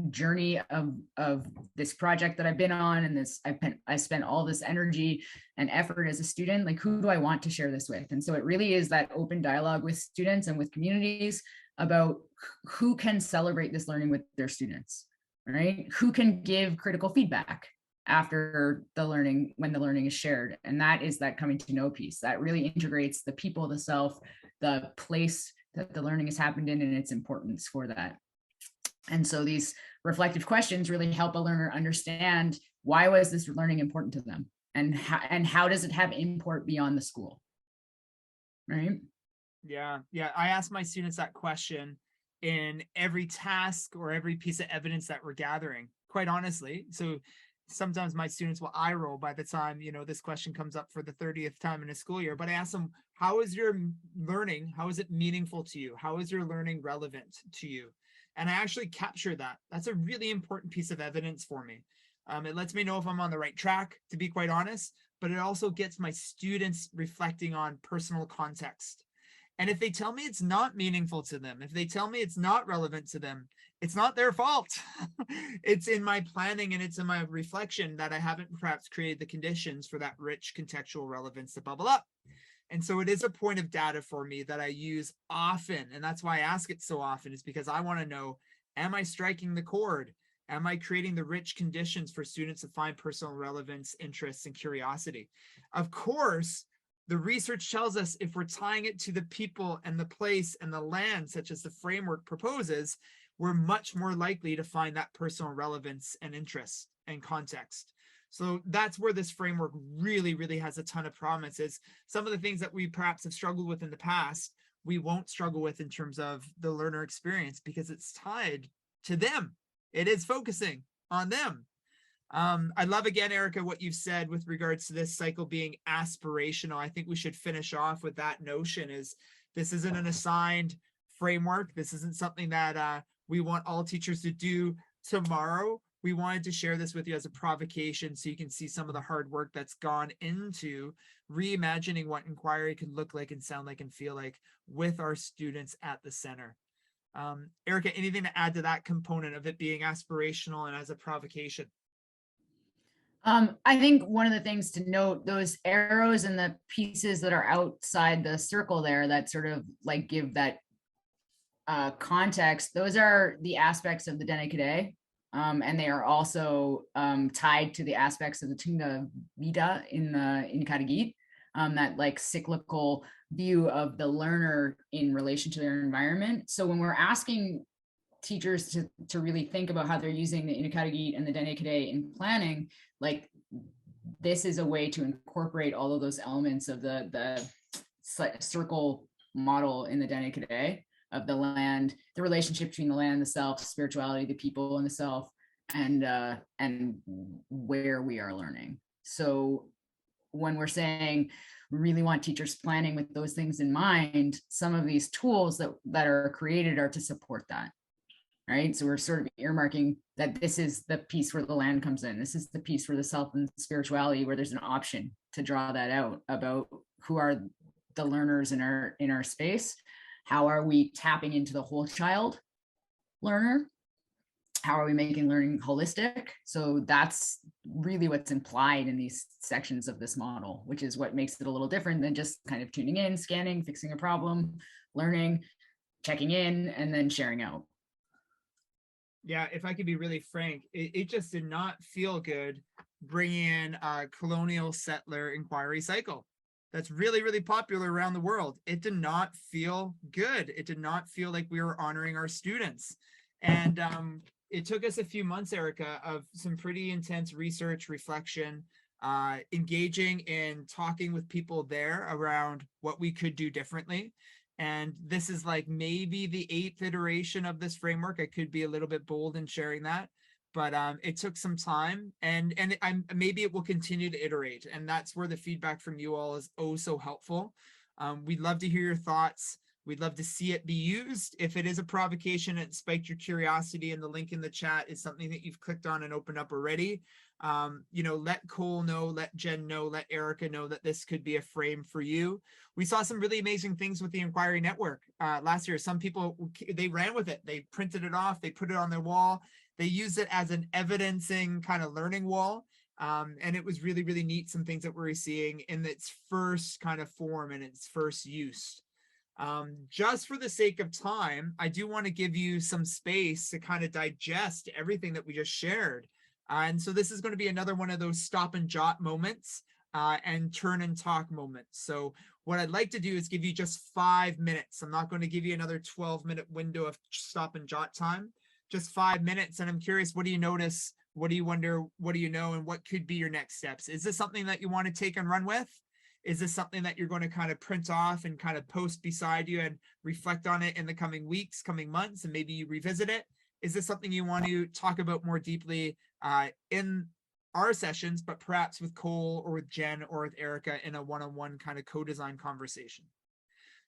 journey of this project that I've been on, and this I spent all this energy and effort as a student, like who do I want to share this with? And so it really is that open dialogue with students and with communities about who can celebrate this learning with their students, right? Who can give critical feedback after the learning, when the learning is shared. And that is that coming to know piece that really integrates the people, the self, the place that the learning has happened in, and its importance for that. And so these reflective questions really help a learner understand, why was this learning important to them, and how does it have import beyond the school, right? Yeah, I ask my students that question in every task or every piece of evidence that we're gathering, quite honestly. So sometimes my students will eye roll by the time, this question comes up for the 30th time in a school year. But I ask them, how is your learning? How is it meaningful to you? How is your learning relevant to you? And I actually capture that. That's a really important piece of evidence for me. It lets me know if I'm on the right track, to be quite honest, but it also gets my students reflecting on personal context. And if they tell me it's not meaningful to them, if they tell me it's not relevant to them, it's not their fault. It's in my planning and it's in my reflection that I haven't perhaps created the conditions for that rich contextual relevance to bubble up. And so it is a point of data for me that I use often. And that's why I ask it so often, is because I want to know, am I striking the chord? Am I creating the rich conditions for students to find personal relevance, interests, and curiosity? Of course, the research tells us if we're tying it to the people and the place and the land, such as the framework proposes, we're much more likely to find that personal relevance and interest and context. So that's where this framework really, really has a ton of promises. Some of the things that we perhaps have struggled with in the past, we won't struggle with in terms of the learner experience, because it's tied to them. It is focusing on them. I love, again, Erica, what you've said with regards to this cycle being aspirational. I think we should finish off with that notion, is this isn't an assigned framework. This isn't something that we want all teachers to do tomorrow. We wanted to share this with you as a provocation so you can see some of the hard work that's gone into reimagining what inquiry could look like and sound like and feel like with our students at the center. Erica, anything to add to that component of it being aspirational and as a provocation? I think one of the things to note, those arrows and the pieces that are outside the circle there that sort of like give that context, those are the aspects of the BDDEC. And they are also tied to the aspects of the Tunga Vida in the Inkadagit, that like cyclical view of the learner in relation to their environment. So when we're asking teachers to really think about how they're using the Inkadagit and the BDDEC in planning, like this is a way to incorporate all of those elements of the circle model in the BDDEC, of the land, the relationship between the land, the self, spirituality, the people, and the self, and where we are learning. So when we're saying we really want teachers planning with those things in mind, some of these tools that are created are to support that, right? So we're sort of earmarking that this is the piece where the land comes in. This is the piece for the self and spirituality, where there's an option to draw that out about who are the learners in our space. How are we tapping into the whole child learner? How are we making learning holistic? So that's really what's implied in these sections of this model, which is what makes it a little different than just kind of tuning in, scanning, fixing a problem, learning, checking in, and then sharing out. Yeah, if I could be really frank, it just did not feel good bringing in a colonial settler inquiry cycle that's really, really popular around the world. It did not feel good. It did not feel like we were honoring our students. And it took us a few months, Erica, of some pretty intense research, reflection, engaging in talking with people there around what we could do differently. And this is like maybe the 8th iteration of this framework. I could be a little bit bold in sharing that, but it took some time, and maybe it will continue to iterate. And that's where the feedback from you all is oh so helpful. We'd love to hear your thoughts. We'd love to see it be used. If it is a provocation and it spiked your curiosity, and the link in the chat is something that you've clicked on and opened up already, let Cole know, let Jen know, let Erica know that this could be a frame for you. We saw some really amazing things with the Inquiry Network last year. Some people, they ran with it. They printed it off, they put it on their wall. They used it as an evidencing kind of learning wall. And it was really, really neat, some things that we're seeing in its first kind of form and its first use. Just for the sake of time, I do want to give you some space to kind of digest everything that we just shared. And so this is going to be another one of those stop and jot moments and turn and talk moments. So what I'd like to do is give you just 5 minutes. I'm not going to give you another 12-minute window of stop and jot time, just 5 minutes. And I'm curious, what do you notice? What do you wonder? What do you know? And what could be your next steps? Is this something that you want to take and run with? Is this something that you're going to kind of print off and kind of post beside you and reflect on it in the coming weeks, coming months, and maybe you revisit it? Is this something you want to talk about more deeply in our sessions, but perhaps with Cole or with Jen or with Erica in a one-on-one kind of co-design conversation?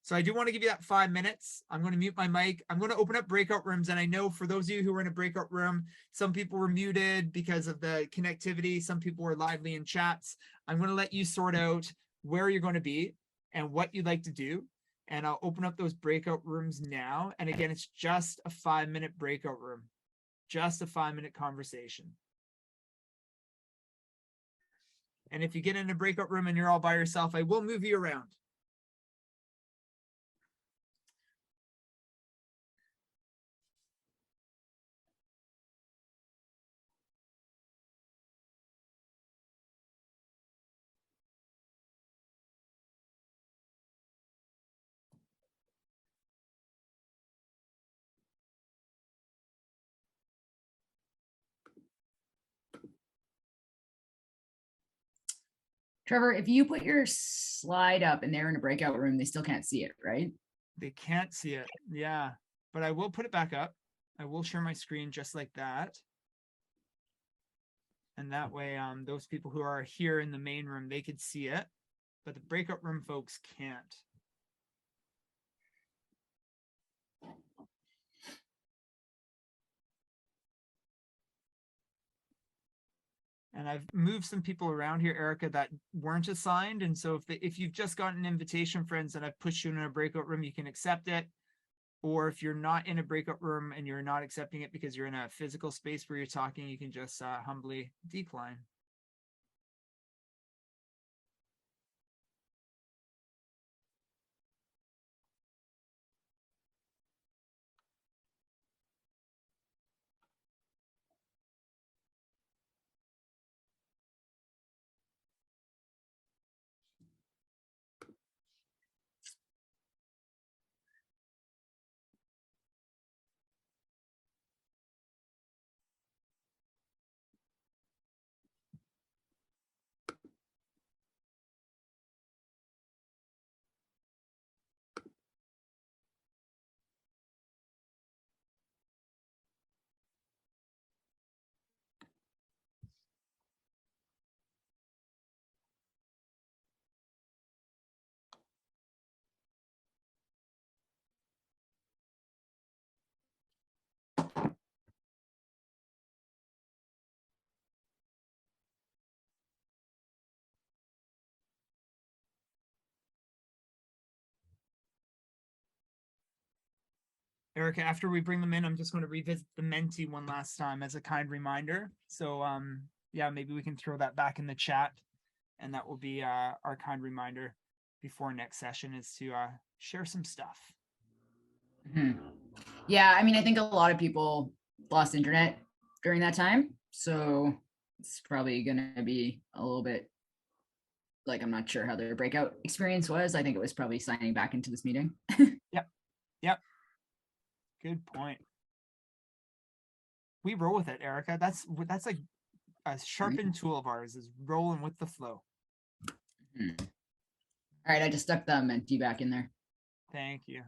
So I do want to give you that 5 minutes. I'm going to mute my mic. I'm going to open up breakout rooms. And I know for those of you who are in a breakout room, some people were muted because of the connectivity. Some people were lively in chats. I'm going to let you sort out where you're going to be and what you'd like to do. And I'll open up those breakout rooms now. And again, it's just a 5-minute breakout room, just a 5-minute conversation. And if you get in a breakout room and you're all by yourself, I will move you around. Trevor, if you put your slide up and they're in a breakout room, they still can't see it, right? They can't see it. Yeah, but I will put it back up. I will share my screen just like that. And that way, those people who are here in the main room, they could see it, but the breakout room folks can't. And I've moved some people around here, Erica, that weren't assigned. And so if you've just gotten an invitation, friends, and I've pushed you in a breakout room, you can accept it. Or if you're not in a breakout room and you're not accepting it because you're in a physical space where you're talking, you can just humbly decline. Erica, after we bring them in, I'm just going to revisit the Menti one last time as a kind reminder. So yeah, maybe we can throw that back in the chat, and that will be our kind reminder before next session is to share some stuff. Mm-hmm. Yeah, I mean, I think a lot of people lost internet during that time. So it's probably going to be a little bit like, I'm not sure how their breakout experience was. I think it was probably signing back into this meeting. Yep. Yep. Good point. We roll with it, Erica. That's like a sharpened tool of ours, is rolling with the flow. Mm-hmm. All right, I just stuck the Menti back in there. Thank you.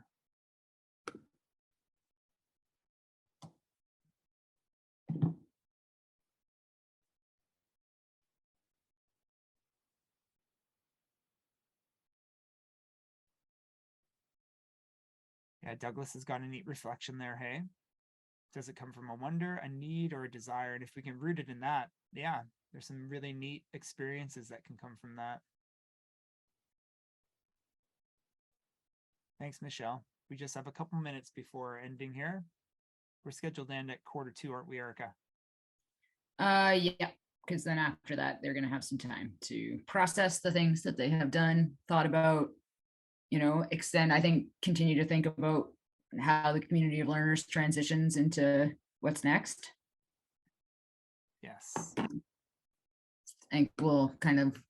Yeah, Douglas has got a neat reflection there, hey? Does it come from a wonder, a need, or a desire? And if we can root it in that, yeah, there's some really neat experiences that can come from that. Thanks, Michelle. We just have a couple minutes before ending here. We're scheduled to end at 1:45, aren't we, Erica? Yeah, because then after that, they're going to have some time to process the things that they have done, thought about, extend, I think, continue to think about how the community of learners transitions into what's next. Yes. And we'll kind of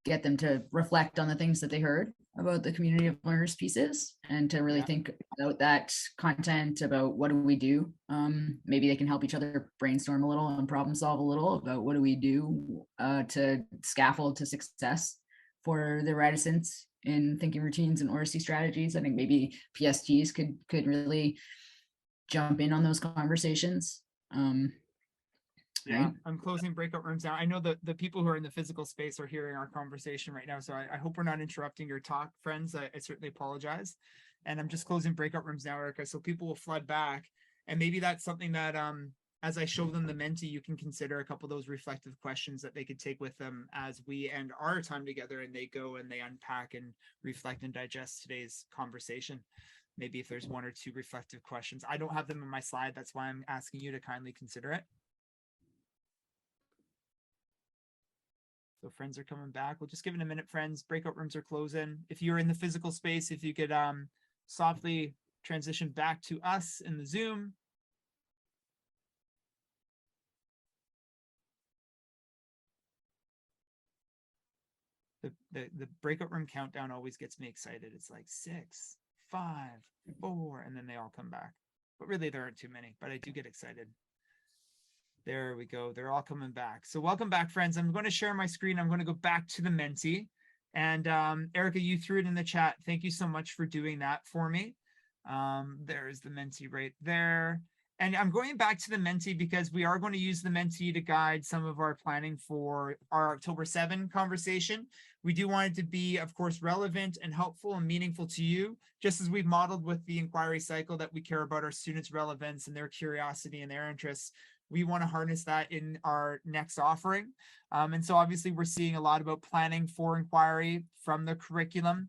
get them to reflect on the things that they heard about the community of learners pieces and to really think about that content, about what do we do. Maybe they can help each other brainstorm a little and problem solve a little about what do we do to scaffold to success for the reticents in thinking routines and oracy strategies. I think maybe PSTs could really jump in on those conversations. Yeah, Right? I'm closing breakout rooms now. I know that the people who are in the physical space are hearing our conversation right now, so I hope we're not interrupting your talk, friends. I certainly apologize. And I'm just closing breakout rooms now, Erica, so people will flood back. And maybe that's something that, as I show them the Menti, you can consider a couple of those reflective questions that they could take with them as we end our time together and they go and they unpack and reflect and digest today's conversation. Maybe if there's one or two reflective questions. I don't have them in my slide. That's why I'm asking you to kindly consider it. So friends are coming back. We'll just give it a minute, friends. Breakout rooms are closing. If you're in the physical space, if you could softly transition back to us in the Zoom. The breakout room countdown always gets me excited. It's like 6, 5, 4, and then they all come back. But really there aren't too many, but I do get excited. There we go. They're all coming back. So welcome back, friends. I'm going to share my screen. I'm going to go back to the Menti. And Erica, you threw it in the chat. Thank you so much for doing that for me. There's the Menti right there. And I'm going back to the Menti because we are going to use the Menti to guide some of our planning for our October 7 conversation. We do want it to be, of course, relevant and helpful and meaningful to you, just as we've modeled with the inquiry cycle that we care about our students' relevance and their curiosity and their interests. We want to harness that in our next offering. And so obviously we're seeing a lot about planning for inquiry from the curriculum.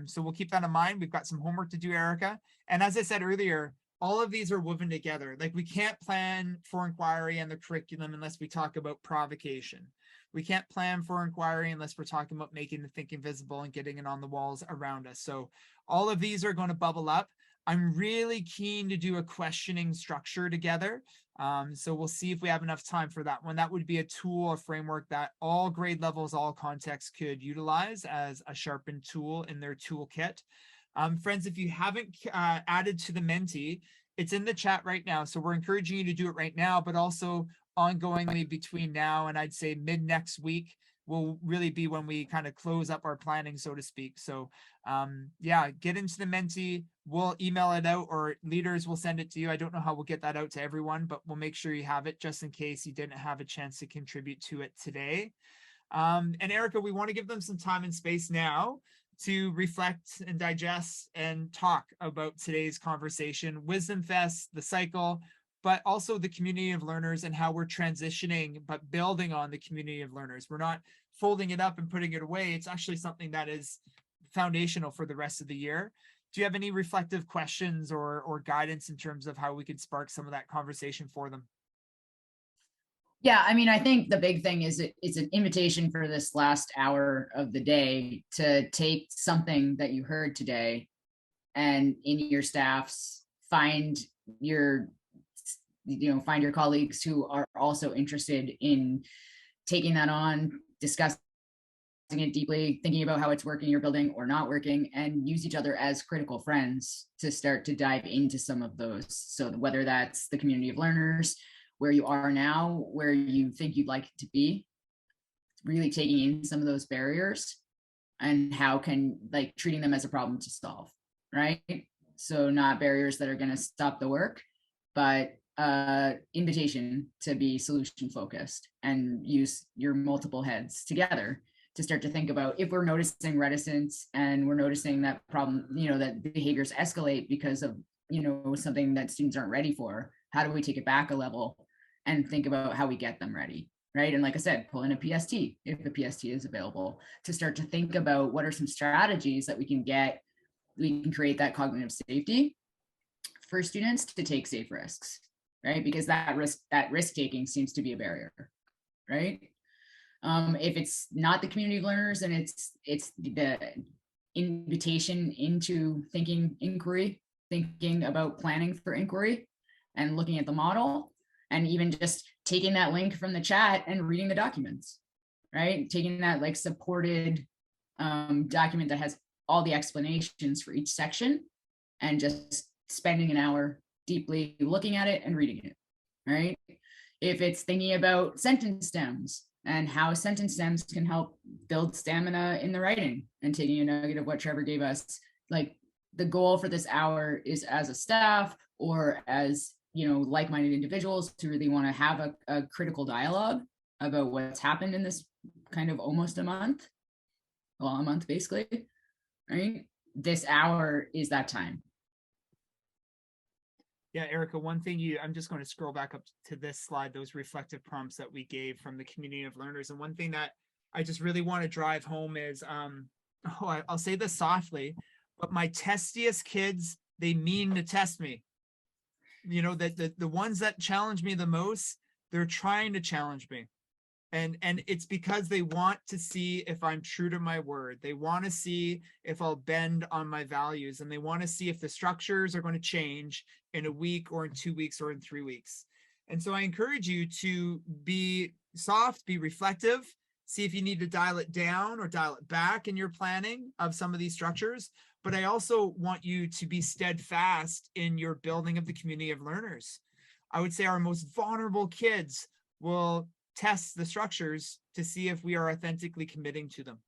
So we'll keep that in mind. We've got some homework to do, Erica. And as I said earlier, all of these are woven together. Like we can't plan for inquiry and the curriculum unless we talk about provocation. We can't plan for inquiry unless we're talking about making the thinking visible and getting it on the walls around us. So all of these are going to bubble up. I'm really keen to do a questioning structure together. So we'll see if we have enough time for that one. That would be a tool, a framework that all grade levels, all contexts could utilize as a sharpened tool in their toolkit. Friends, if you haven't added to the Menti, it's in the chat right now. So we're encouraging you to do it right now, but also ongoingly between now and I'd say mid next week will really be when we kind of close up our planning, so to speak. So yeah, get into the Menti. We'll email it out or leaders will send it to you. I don't know how we'll get that out to everyone, but we'll make sure you have it just in case you didn't have a chance to contribute to it today. And Erica, we want to give them some time and space now to reflect and digest and talk about today's conversation, Wisdom Fest, the cycle, but also the community of learners and how we're transitioning, but building on the community of learners. We're not folding it up and putting it away. It's actually something that is foundational for the rest of the year. Do you have any reflective questions or guidance in terms of how we could spark some of that conversation for them? Yeah, I mean, I think the big thing is it's an invitation for this last hour of the day to take something that you heard today and in your staffs, find your colleagues who are also interested in taking that on, discussing it deeply, thinking about how it's working, your building or not working, and use each other as critical friends to start to dive into some of those. So whether that's the community of learners, where you are now, where you think you'd like it to be, really taking in some of those barriers and how can treating them as a problem to solve, right? So not barriers that are going to stop the work, but invitation to be solution focused and use your multiple heads together to start to think about if we're noticing reticence and we're noticing that problem, that behaviors escalate because of something that students aren't ready for, how do we take it back a level and think about how we get them ready? Right. And like I said, pull in a PST if the PST is available, to start to think about what are some strategies that we can create that cognitive safety for students to take safe risks, right? Because that risk taking seems to be a barrier, right? If it's not the community of learners and it's the invitation into thinking about planning for inquiry and looking at the model, and even just taking that link from the chat and reading the documents, right? Taking that like supported document that has all the explanations for each section and just spending an hour deeply looking at it and reading it, right? If it's thinking about sentence stems and how sentence stems can help build stamina in the writing, and taking a nugget of what Trevor gave us, like the goal for this hour is as a staff or as like-minded individuals to really want to have a critical dialogue about what's happened in this kind of almost a month basically, right? This hour is that time. Yeah, Erica, one thing I'm just going to scroll back up to this slide, those reflective prompts that we gave from the community of learners. And one thing that I just really want to drive home is, I'll say this softly, but my testiest kids, they mean to test me. That the ones that challenge me the most, they're trying to challenge me. And it's because they want to see if I'm true to my word. They want to see if I'll bend on my values, and they want to see if the structures are going to change in a week or in 2 weeks or in 3 weeks. And so I encourage you to be soft, be reflective, see if you need to dial it down or dial it back in your planning of some of these structures. But I also want you to be steadfast in your building of the community of learners. I would say our most vulnerable kids will test the structures to see if we are authentically committing to them.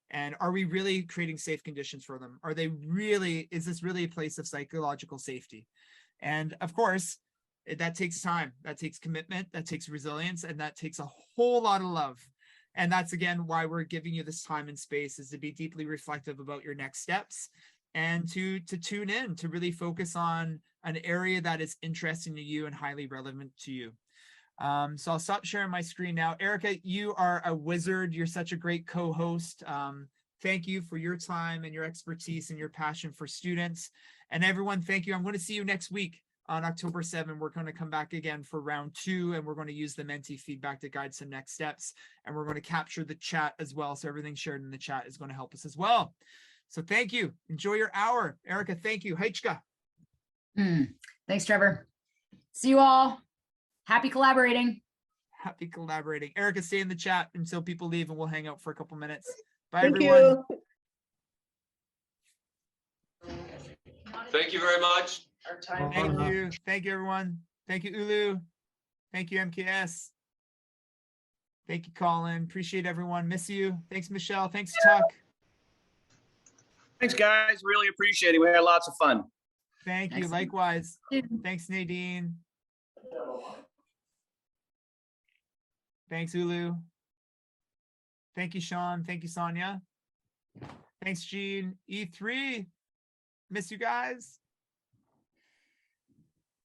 And are we really creating safe conditions for them? Is this really a place of psychological safety? And of course, that takes time, that takes commitment, that takes resilience, and that takes a whole lot of love. And that's, again, why we're giving you this time and space, is to be deeply reflective about your next steps and to tune in, to really focus on an area that is interesting to you and highly relevant to you. So I'll stop sharing my screen now. Erica, you are a wizard. You're such a great co-host. Thank you for your time and your expertise and your passion for students. And everyone, thank you. I'm going to see you next week on October 7th. We're going to come back again for round 2, and we're going to use the mentee feedback to guide some next steps. And we're going to capture the chat as well. So everything shared in the chat is going to help us as well. So thank you. Enjoy your hour. Erica, thank you. Heichka. Thanks, Trevor. See you all. Happy collaborating. Happy collaborating. Erica, stay in the chat until people leave, and we'll hang out for a couple minutes. Bye, Thank everyone. you. Thank you very much. Our time. Thank you. Thank you, everyone. Thank you, Ulu. Thank you, MKS. Thank you, Colin. Appreciate everyone. Miss you. Thanks, Michelle. Thanks, Tuck. Thanks, guys. Really appreciate it. We had lots of fun. Thank you. Likewise. Thanks, Nadine. Thanks, Ulu. Thank you, Sean. Thank you, Sonia. Thanks, Jean. E3. Miss you guys.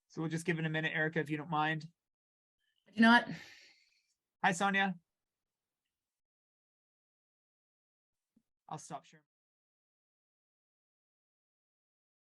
So we'll just give it a minute, Erica, if you don't mind. I do not. Hi, Sonia. I'll stop sharing.